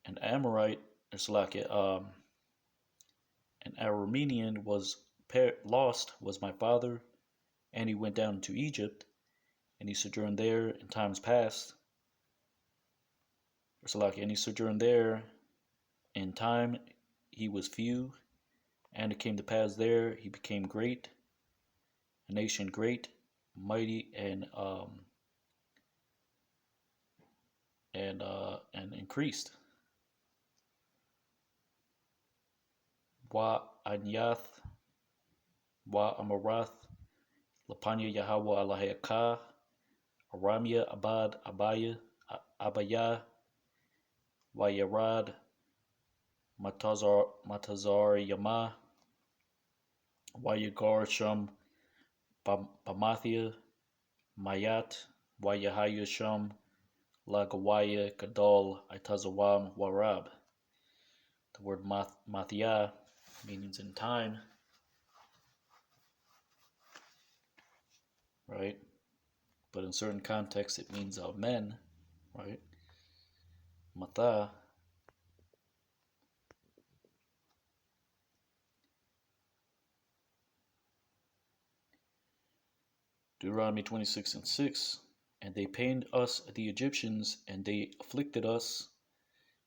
an Amorite, it's like an Aramean was lost was my father, and he went down to Egypt, and he sojourned there in times past. It's like, and he sojourned there in time he was few, and it came to pass there he became great, a nation great, mighty, and increased. Wa Anyath, Wa Amarath, Lapanya Yahweh Alahayaka, Aramia Abad Abaya, Wayarad, Matazar Yama, Wayagar Shum, Bamathia, Mayat, Wayahaya Shum, Lagawaya Kadal, Itazawam Warab. The word Mathia means in time, right? But in certain contexts it means men, right? Matha. Deuteronomy 26:6. And they pained us the Egyptians, and they afflicted us,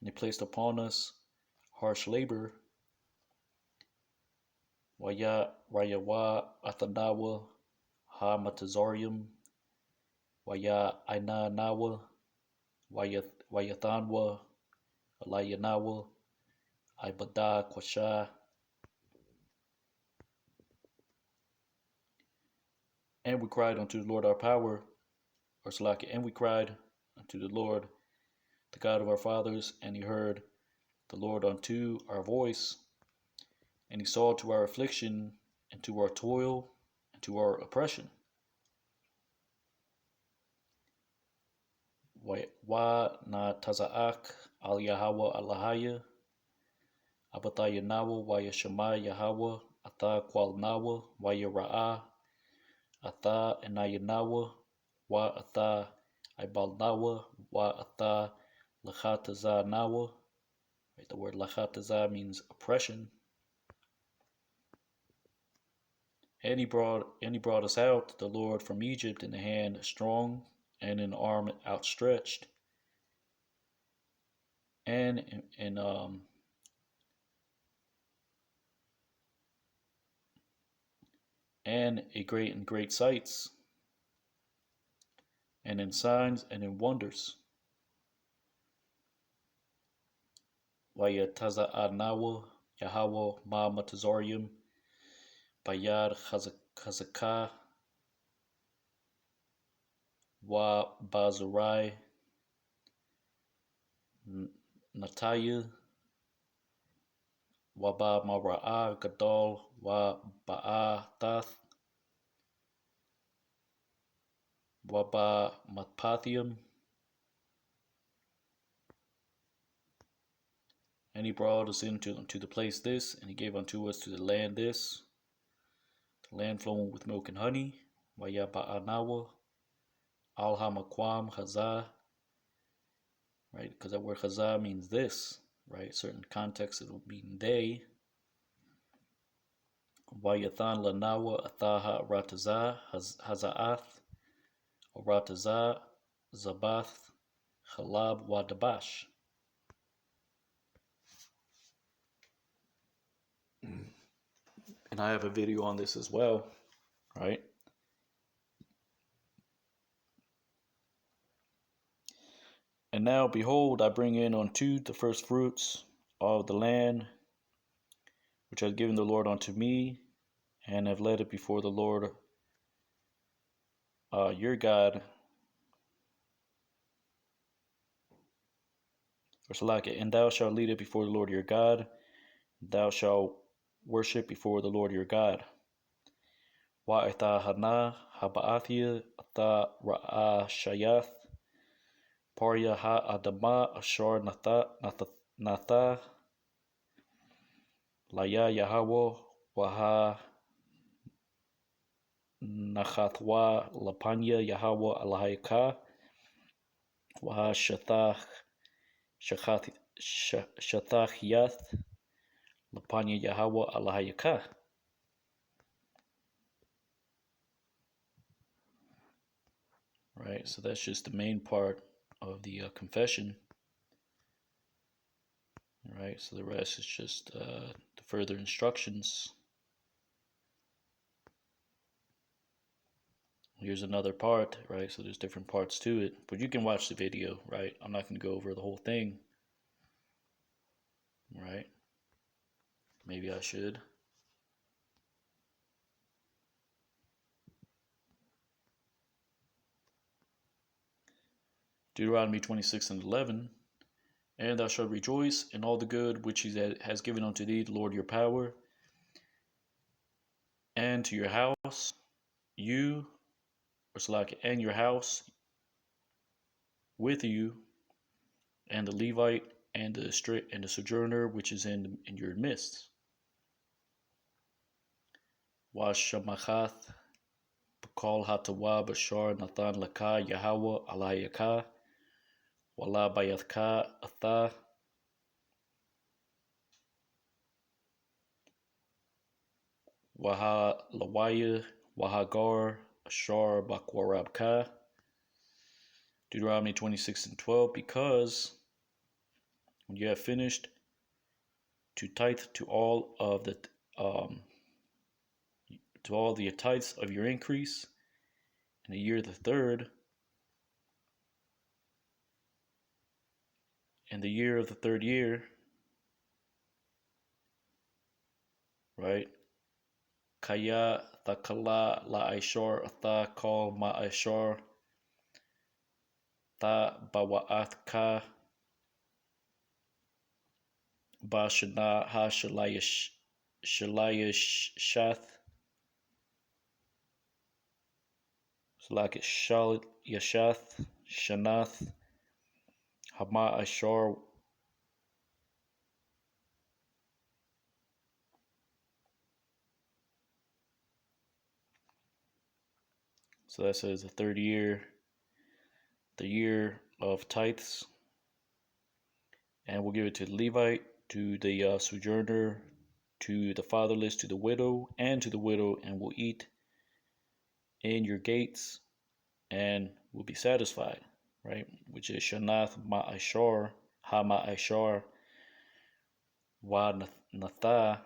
and they placed upon us harsh labor. Waya Rayawa Athanawa Ha Matazarium, Waya Aina Nawa, Wayathanwa, Alayanawa, Ibada Kwasha. And we cried unto the Lord our power, or Salaki, and we cried unto the Lord, the God of our fathers, and he heard the Lord unto our voice, and he saw to our affliction, and to our toil, and to our oppression. Wa na tazaak al Yahweh Alahaya, Abataya Nawa, Waya Shema Yahweh, Ata Kwal Nawa, Waya Ra'a, Ata Enayanawa, Wa Ata Ibal Nawa, Wa Ata Lachataza Nawa. The word Lachataza means oppression. And he brought us out, the Lord, from Egypt in a hand strong and an arm outstretched, and a great sights, and in signs and in wonders. Wayataza'anawa Yahweh Ma Matazarium Bayad Chazakah Wa Bazurai Nataya Wa Ba Mara'a Gadol Wa Ba'atath Wa Ba Matpathium. And he brought us into the place this, and he gave unto us to the land this, the land flowing with milk and honey. Waya Ba'anawa Al Hamaquam Hazah. Right? Because that word Hazah means this, right? Certain contexts it will mean they. Wayathan Lanawa Athaha Ratazah Hazaath Ratazah Zabath Halab Wadabash. And I have a video on this as well, right? And now, behold, I bring in unto the first fruits of the land, which hath given the Lord unto me, and have led it before the Lord your God. And thou shalt lead it before the Lord your God. Thou shalt worship before the Lord your God. Wa ita hana habaathia ata ra'a shayath Parya ha Adama Ashar Natha Laya Yahweh Waha Nachathwa Lapanya Yahweh Alahayaka Waha Shathach Yath Lapanya Yahweh Alahayaka. Right, so that's just the main part of the confession. Right, so the rest is just the further instructions. Here's another part, right? So there's different parts to it, but you can watch the video, right? I'm not going to go over the whole thing, right? Maybe I should. Deuteronomy 26:11, and thou shalt rejoice in all the good which he has given unto thee, the Lord your power, and to your house, you, or Salak, and your house with you, and the Levite and the sojourner which is in your midst. Washamachat Bakal Hatawa Bashar Nathan Laka Yahweh Alayaka Wala Bayathka Atha Waha Lawaya Wahagar Ashar Bakwarabka. Deuteronomy 26:12, because when you have finished to tithe to all the tithes of your increase in the year the third, in the year of the third year, right? Kaya Thakala La Aishar Atha Kal Ma Aishar Tha Bawaathka Bashana Ha Shalayish Shath Salak Shal Yashath Shanath Hama Ashar. So that says the third year, the year of tithes, and we'll give it to the Levite, to the sojourner, to the fatherless, to the widow, and we'll eat in your gates, and we'll be satisfied, right? Which is Shanath Ma'ashar, Ha Ma'ashar, Wa Natha,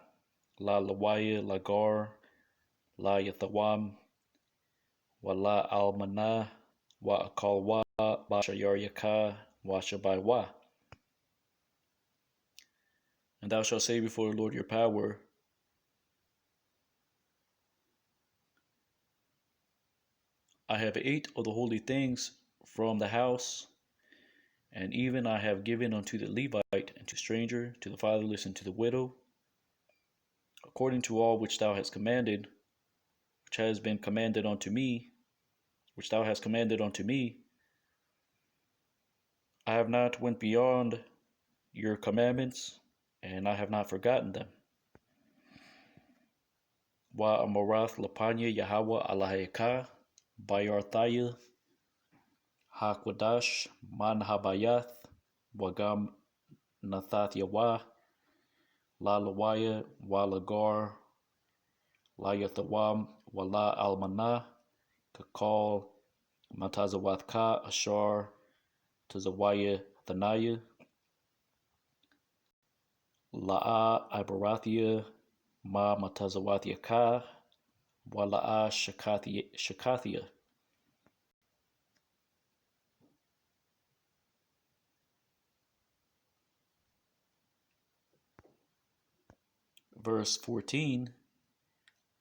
La Lawaya, Lagar, La Yathawam, Wa La Almana, Wa Akalwa, Ba Shayaryaka, Wa Shabaywa. And thou shalt say before the Lord your power, I have ate of the holy things from the house, and even I have given unto the Levite, and to stranger, to the fatherless, and to the widow, according to all which thou hast commanded, which has been commanded unto me, which thou hast commanded unto me. I have not went beyond your commandments, and I have not forgotten them. Wa amorath lapanya Yahweh Alahayaka, Bayarthaya, Hakwadash, Manhabayath, Wagam Nathathyawa, La Lawaya, Wa Lagar, La Yathawam, Wa La Almana, Kakal, Matazawathka, Ashar, Tazawaya, Thanaya, La'a Ibarathia, Ma Matazawathiaka, Wa La'a Shakathia. Verse 14,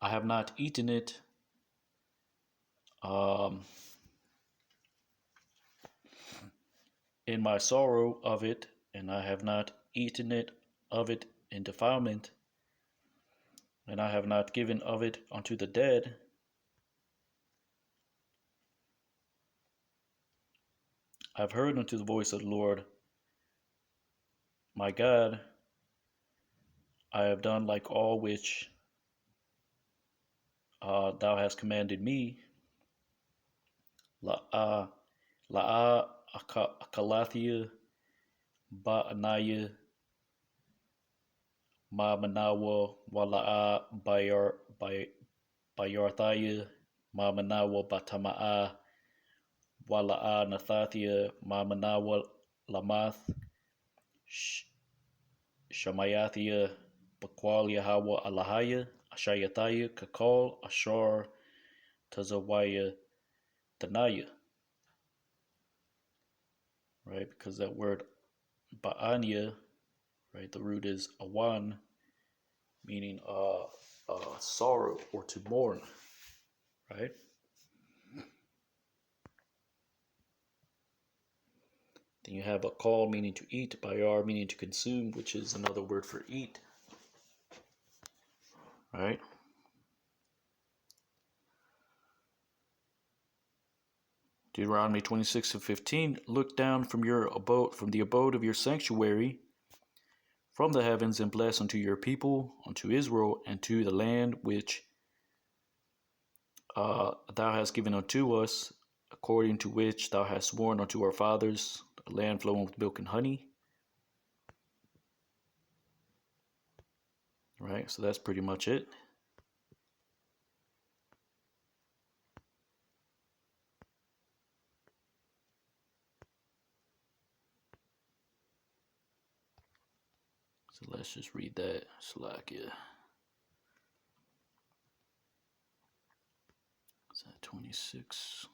I have not eaten it in my sorrow of it, and I have not eaten it of it in defilement, and I have not given of it unto the dead. I have heard unto the voice of the Lord my God. I have done like all which thou hast commanded me. La'a La'a Akalathia Ba'anaya Ma Manawa Wala'a Bayarthaya Ma Manawa Batama'a Wala'a Nathathia Ma Manawa Lamath Shamayathia Bakwal Yahawa Alahaya Ashayathaya Kakal Ashar Tazawaya Tanaya. Right, because that word Ba'anya, right, the root is awan, meaning sorrow or to mourn, right? Then you have akal meaning to eat, bayar meaning to consume, which is another word for eat, right? Deuteronomy 26:15, look down from the abode of your sanctuary, from the heavens, and bless unto your people, unto Israel, and to the land which thou hast given unto us, according to which thou hast sworn unto our fathers, a land flowing with milk and honey. Right, so that's pretty much it. So let's just read that. Slakia. Is that 26?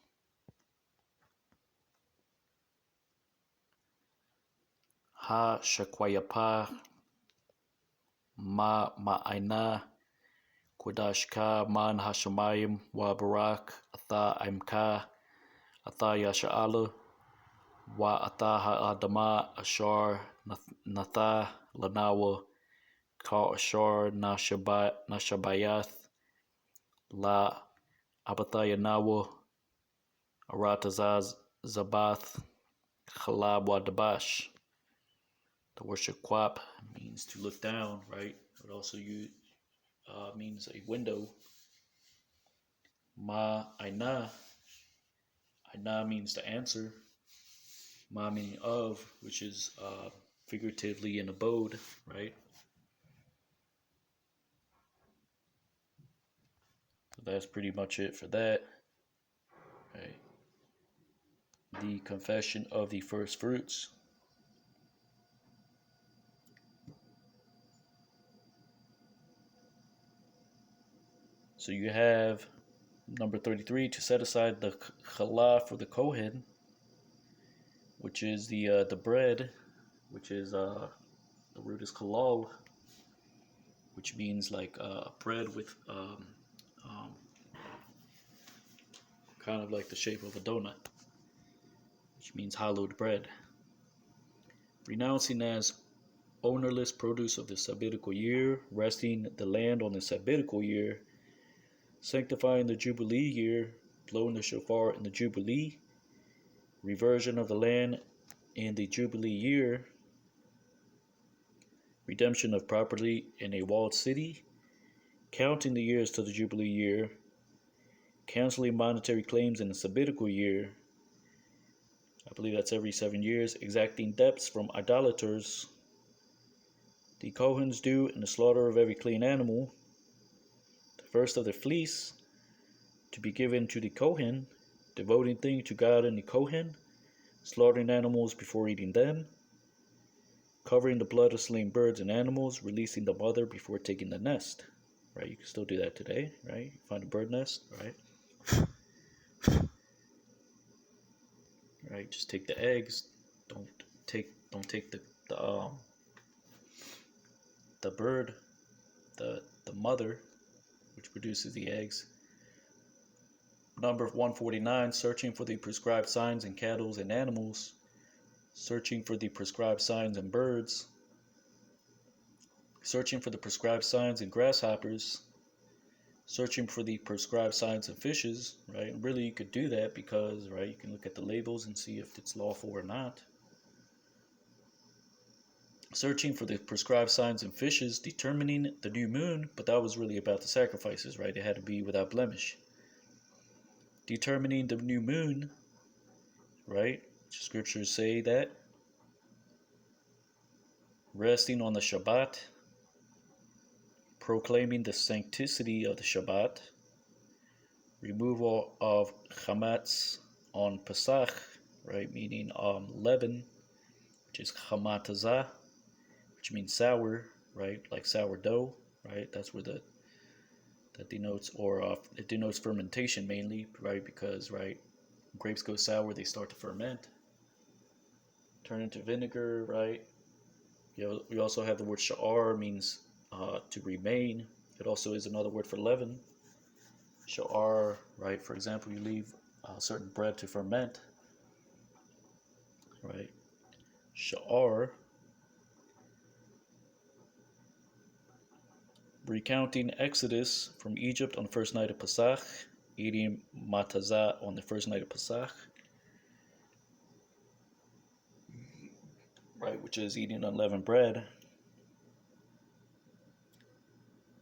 Ha Shakwayapa Ma'aina Kodashka Man Hashemayim Wa Barak Atha Imka Atha Yasha'ala Wa Atha Ha'adama Ashar Natha Lanawa Ka Ashar Nashabayath La Abathayanawa Aratazaz Zabath Khalab Wadabash. The word shakwap means to look down, right? It also means a window. Ma aina. Aina means to answer. Ma meaning of, which is figuratively an abode, right? So that's pretty much it for that. Right. The confession of the first fruits. So you have number 33, to set aside the challah for the kohen, which is the bread, which is the root is kalal, which means like bread with kind of like the shape of a donut, which means hallowed bread. Renouncing as ownerless produce of the Sabbatical year, resting the land on the Sabbatical year, sanctifying the Jubilee year, blowing the shofar in the Jubilee, reversion of the land in the Jubilee year, redemption of property in a walled city, counting the years to the Jubilee year, canceling monetary claims in the Sabbatical year, I believe that's every 7 years, exacting debts from idolaters, the Kohen's due in the slaughter of every clean animal, the first of the fleece to be given to the Kohen, devoting thing to God and the Kohen, slaughtering animals before eating them, covering the blood of slain birds and animals, releasing the mother before taking the nest. Right, you can still do that today, right? You find a bird nest, right? Right, just take the eggs. Don't take the bird, the mother, which produces the eggs. Number 149, searching for the prescribed signs in cattle and animals, searching for the prescribed signs in birds, searching for the prescribed signs in grasshoppers, searching for the prescribed signs and fishes, right? And really, you could do that because, right, you can look at the labels and see if it's lawful or not. Searching for the prescribed signs and fishes, determining the new moon, but that was really about the sacrifices, right? It had to be without blemish. Determining the new moon, right? Scriptures say that. Resting on the Shabbat, proclaiming the sanctity of the Shabbat, removal of chametz on Pesach, right? Meaning leaven, which is chamatazah, which means sour, right? Like sourdough, right? That's where that denotes, or it denotes fermentation mainly, right? Because, right, grapes go sour, they start to ferment, turn into vinegar, right? We also have the word sha'ar, means to remain. It also is another word for leaven. Sha'ar, right? For example, you leave certain bread to ferment, right? Sha'ar, recounting Exodus from Egypt on the first night of Pesach, eating matazah on the first night of Pesach, right? Which is eating unleavened bread.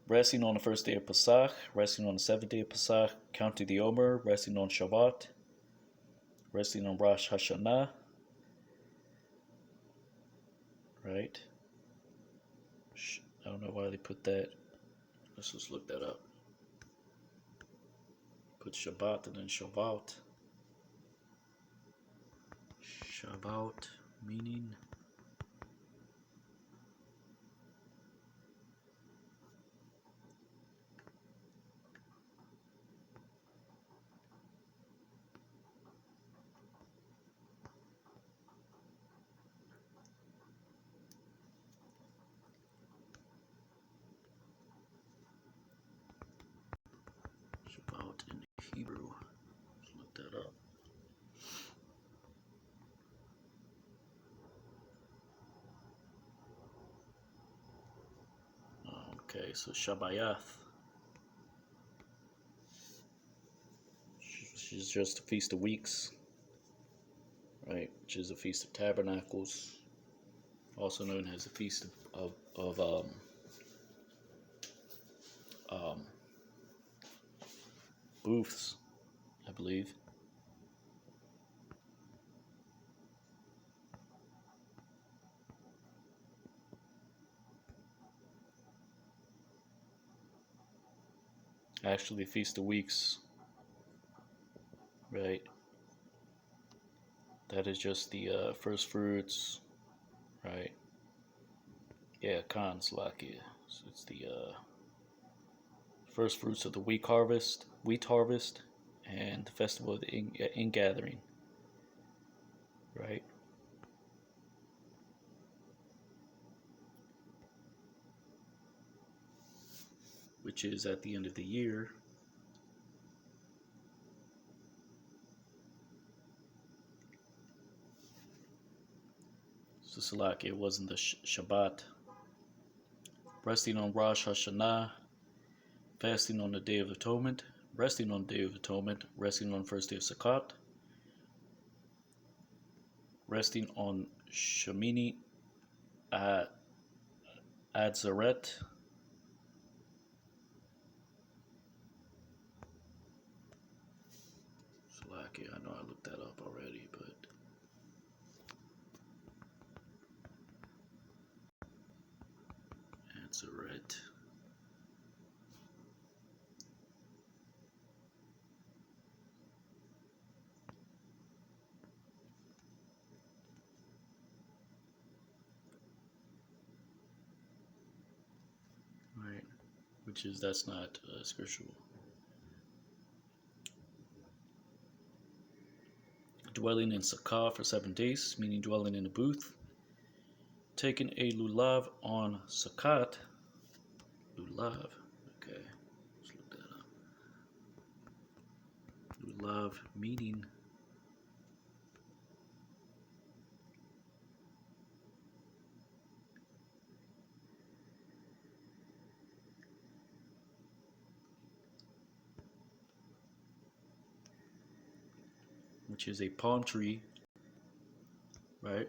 Resting on the first day of Pesach, resting on the seventh day of Pesach, counting the Omer, resting on Shabbat, resting on Rosh Hashanah, right? I don't know why they put that. Let's just look that up. Put Shabbat and then Shavuot. Shavuot meaning Shavuot in Hebrew. Let's look that up. Okay, so Shabbayath, which is just a feast of weeks, right? Which is a feast of tabernacles, also known as the feast of um, booths, I believe. Actually, feast of weeks, right? That is just the first fruits, right? Yeah, Kanslakia. So it's the first fruits of the wheat harvest, and the festival of the ingathering, right? Which is at the end of the year. So Salakia wasn't the Shabbat. Resting on Rosh Hashanah, fasting on the Day of Atonement, resting on the Day of Atonement, resting on the first day of Sukkot, resting on Shemini Atzeret, Salakia, I know I looked that up already, but Atzeret. Right, which is, that's not scriptural. Dwelling in Sukkah for 7 days, meaning dwelling in a booth. Taking a lulav on Sukkot. Lulav, okay, let's look that up. Lulav meaning which is a palm tree, right?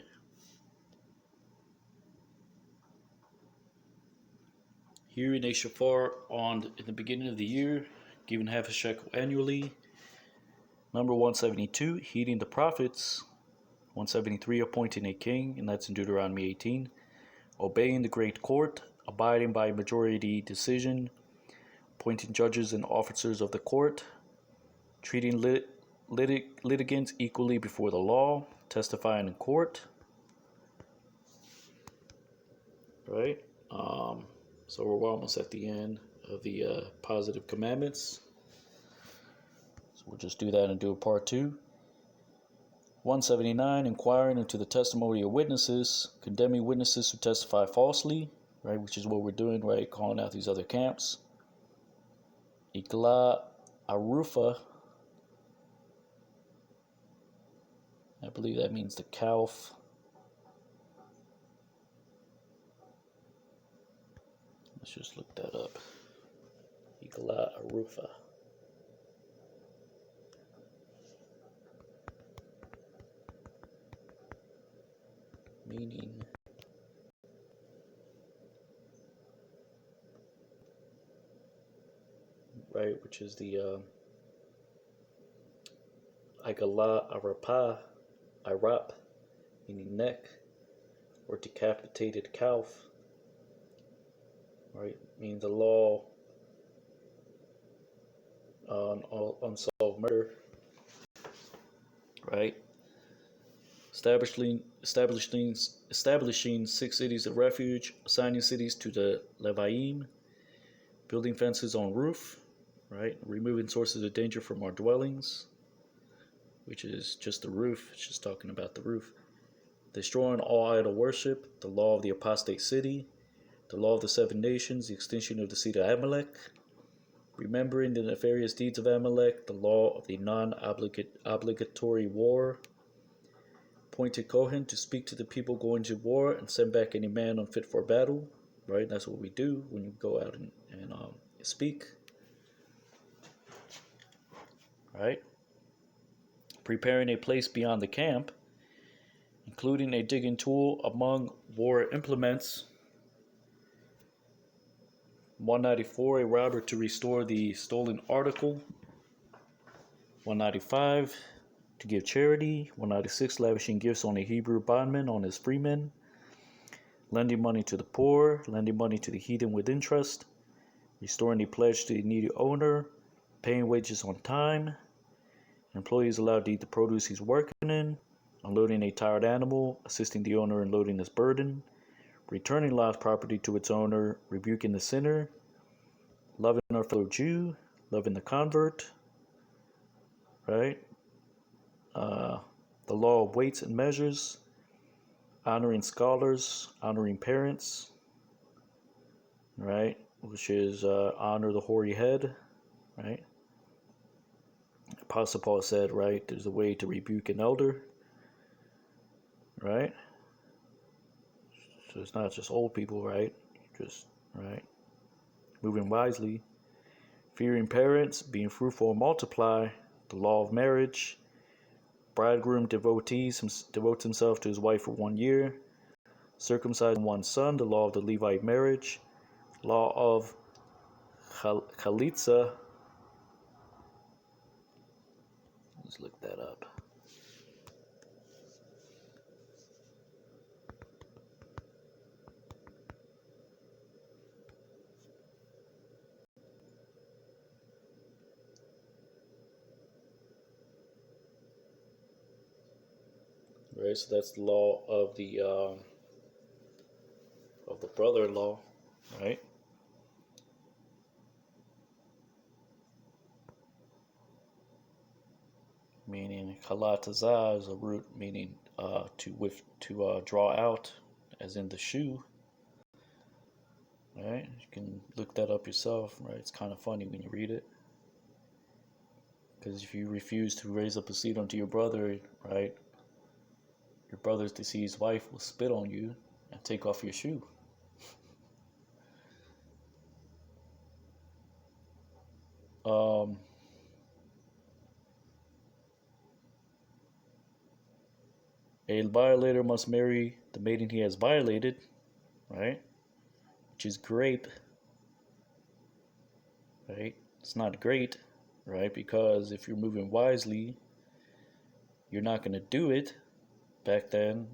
Hearing a shofar in the beginning of the year, giving half a shekel annually. Number 172, heeding the prophets. 173, appointing a king, and that's in Deuteronomy 18. Obeying the great court, abiding by majority decision, appointing judges and officers of the court, treating litigants equally before the law, testifying in court. Right? So we're almost at the end of the positive commandments. So we'll just do that and do a part 2. 179, inquiring into the testimony of witnesses, condemning witnesses who testify falsely, right, which is what we're doing, right, calling out these other camps. Ikla Arufa, I believe that means the calf. Let's just look that up. Ikla Arufa. Meaning right, which is the Ikala Arap, meaning neck, or decapitated calf, right, meaning the law on unsolved murder, right? Establishing 6 cities of refuge, assigning cities to the Leviim, building fences on roof, right? Removing sources of danger from our dwellings, which is just the roof. It's just talking about the roof. Destroying all idol worship, the law of the apostate city, the law of the 7 nations, the extinction of the seed of Amalek, remembering the nefarious deeds of Amalek, the law of the non-obligatory war, appointed Kohen to speak to the people going to war and send back any man unfit for battle, right? That's what we do when you go out and speak, right? Preparing a place beyond the camp, including a digging tool among war implements. 194, a robber to restore the stolen article. 195, to give charity. 196, lavishing gifts on a Hebrew bondman on his freemen. Lending money to the poor, lending money to the heathen with interest. Restoring a pledge to the needy owner. Paying wages on time. Employees allowed to eat the produce he's working in. Unloading a tired animal, assisting the owner in loading his burden. Returning lost property to its owner, rebuking the sinner, loving our fellow Jew, loving the convert, right? The law of weights and measures, honoring scholars, honoring parents, right? Which is honor the hoary head, right? Apostle Paul said, right, there's a way to rebuke an elder, right? So it's not just old people, right? Just, right? Moving wisely. Fearing parents, being fruitful and multiply, the law of marriage. Bridegroom devotes himself to his wife for 1 year. Circumcising one son, the law of the Levite marriage. Law of Chalitza. Let's look that up. Right, so that's the law of the brother-in-law, right? Meaning kalataza is a root meaning to draw out, as in the shoe. Right? You can look that up yourself, right? It's kind of funny when you read it. Because if you refuse to raise up a seed unto your brother, right, your brother's deceased wife will spit on you and take off your shoe. A violator must marry the maiden he has violated, right? Which is grape, right? It's not great, right? Because if you're moving wisely, you're not going to do it back then,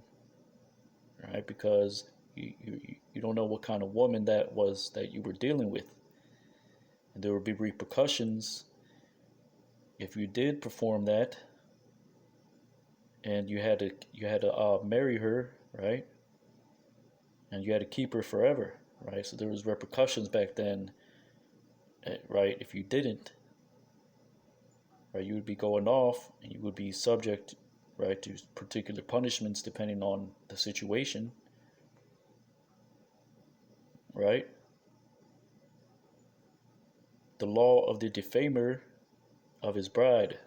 right? Because you don't know what kind of woman that was that you were dealing with. And there would be repercussions if you did perform that and you had to marry her, right? And you had to keep her forever, right? So there was repercussions back then, right? If you didn't, right, you would be going off and you would be subject, right, to particular punishments depending on the situation, right? The law of the defamer of his bride,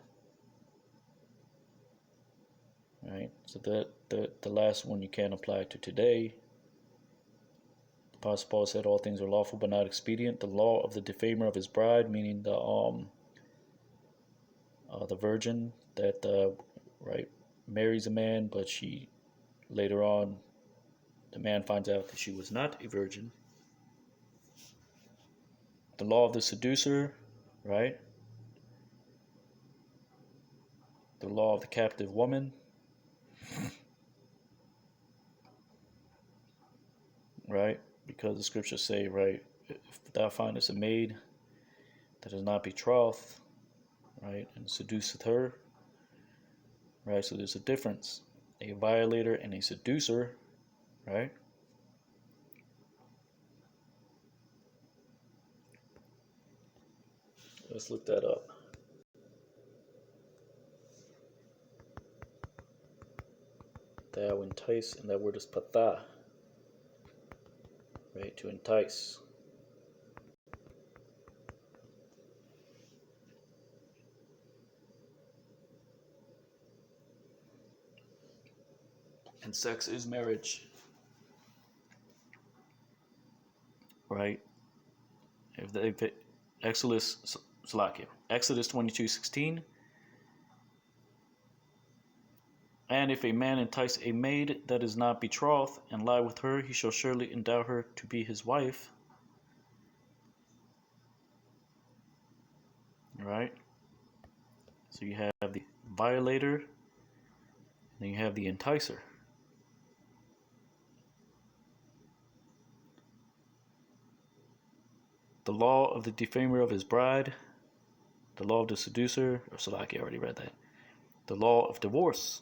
right? So that the last one you can't apply to today. The Apostle Paul said all things are lawful but not expedient. The law of the defamer of his bride, meaning the virgin that right marries a man, but she later on the man finds out that she was not a virgin. The law of the seducer, right? The law of the captive woman, right? Because the scriptures say, right, if thou findest a maid that is not betrothed, right, and seduceth her, right? So there's a difference. A violator and a seducer, right? Let's look that up. Thou entice, and that word is patha, right? To entice. And sex is marriage, right? If Exodus, Salakia, Exodus 22:16. And if a man entice a maid that is not betrothed and lie with her, he shall surely endow her to be his wife. Right? So you have the violator, and then you have the enticer. The law of the defamer of his bride, the law of the seducer, or Salaki, I already read that. The law of divorce,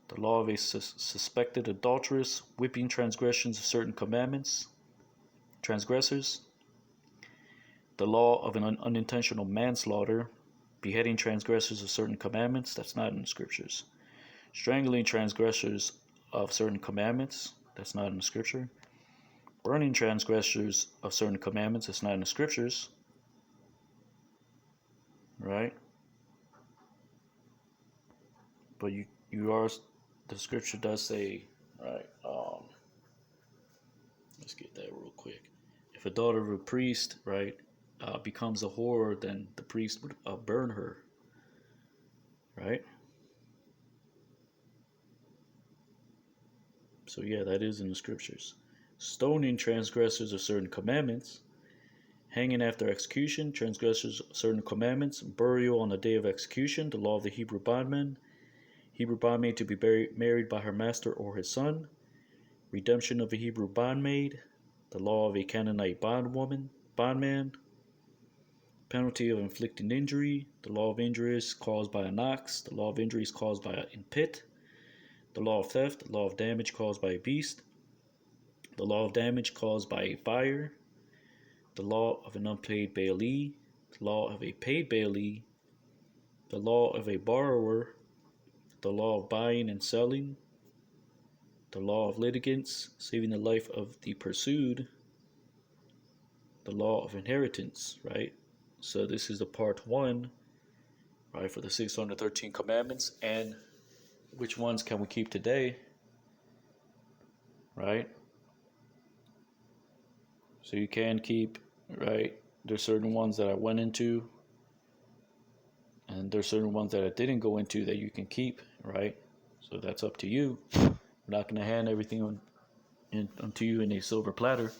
the law of a suspected adulteress, whipping transgressions of certain commandments, transgressors, the law of an unintentional manslaughter, beheading transgressors of certain commandments, that's not in the scriptures, strangling transgressors of certain commandments, that's not in the scripture, burning transgressors of certain commandments, that's not in the scriptures, right? But you are, the scripture does say, right? Let's get that real quick. If a daughter of a priest, right, becomes a whore, then the priest would burn her, right? So yeah, that is in the scriptures. Stoning transgressors of certain commandments, hanging after execution, transgressors of certain commandments, burial on the day of execution, the law of the Hebrew bondman, Hebrew bondmaid to be married by her master or his son, redemption of a Hebrew bondmaid, the law of a Canaanite bondman, penalty of inflicting injury, the law of injuries caused by an ox, the law of injuries caused by a pit, the law of theft, the law of damage caused by a beast, the law of damage caused by a fire, the law of an unpaid bailee, the law of a paid bailee, the law of a borrower, the law of buying and selling, the law of litigants, saving the life of the pursued, the law of inheritance, right? So this is the part one, right, for the 613 commandments. And which ones can we keep today, right? So you can keep, right? There's certain ones that I went into, and there's certain ones that I didn't go into that you can keep, right? So that's up to you. We're not going to hand everything onto you in a silver platter.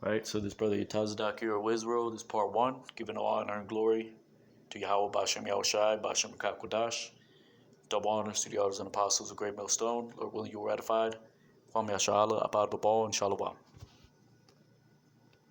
Right? So this brother Yatazadak here of Wizro, this part 1, giving all honor and glory to Yahweh Bashem Yahushai, Bashem Kakwadash. Double honors to the elders and apostles of Great Millstone. Lord willing, you are ratified. Kwame Ashala, Abad Babal, and Shalom.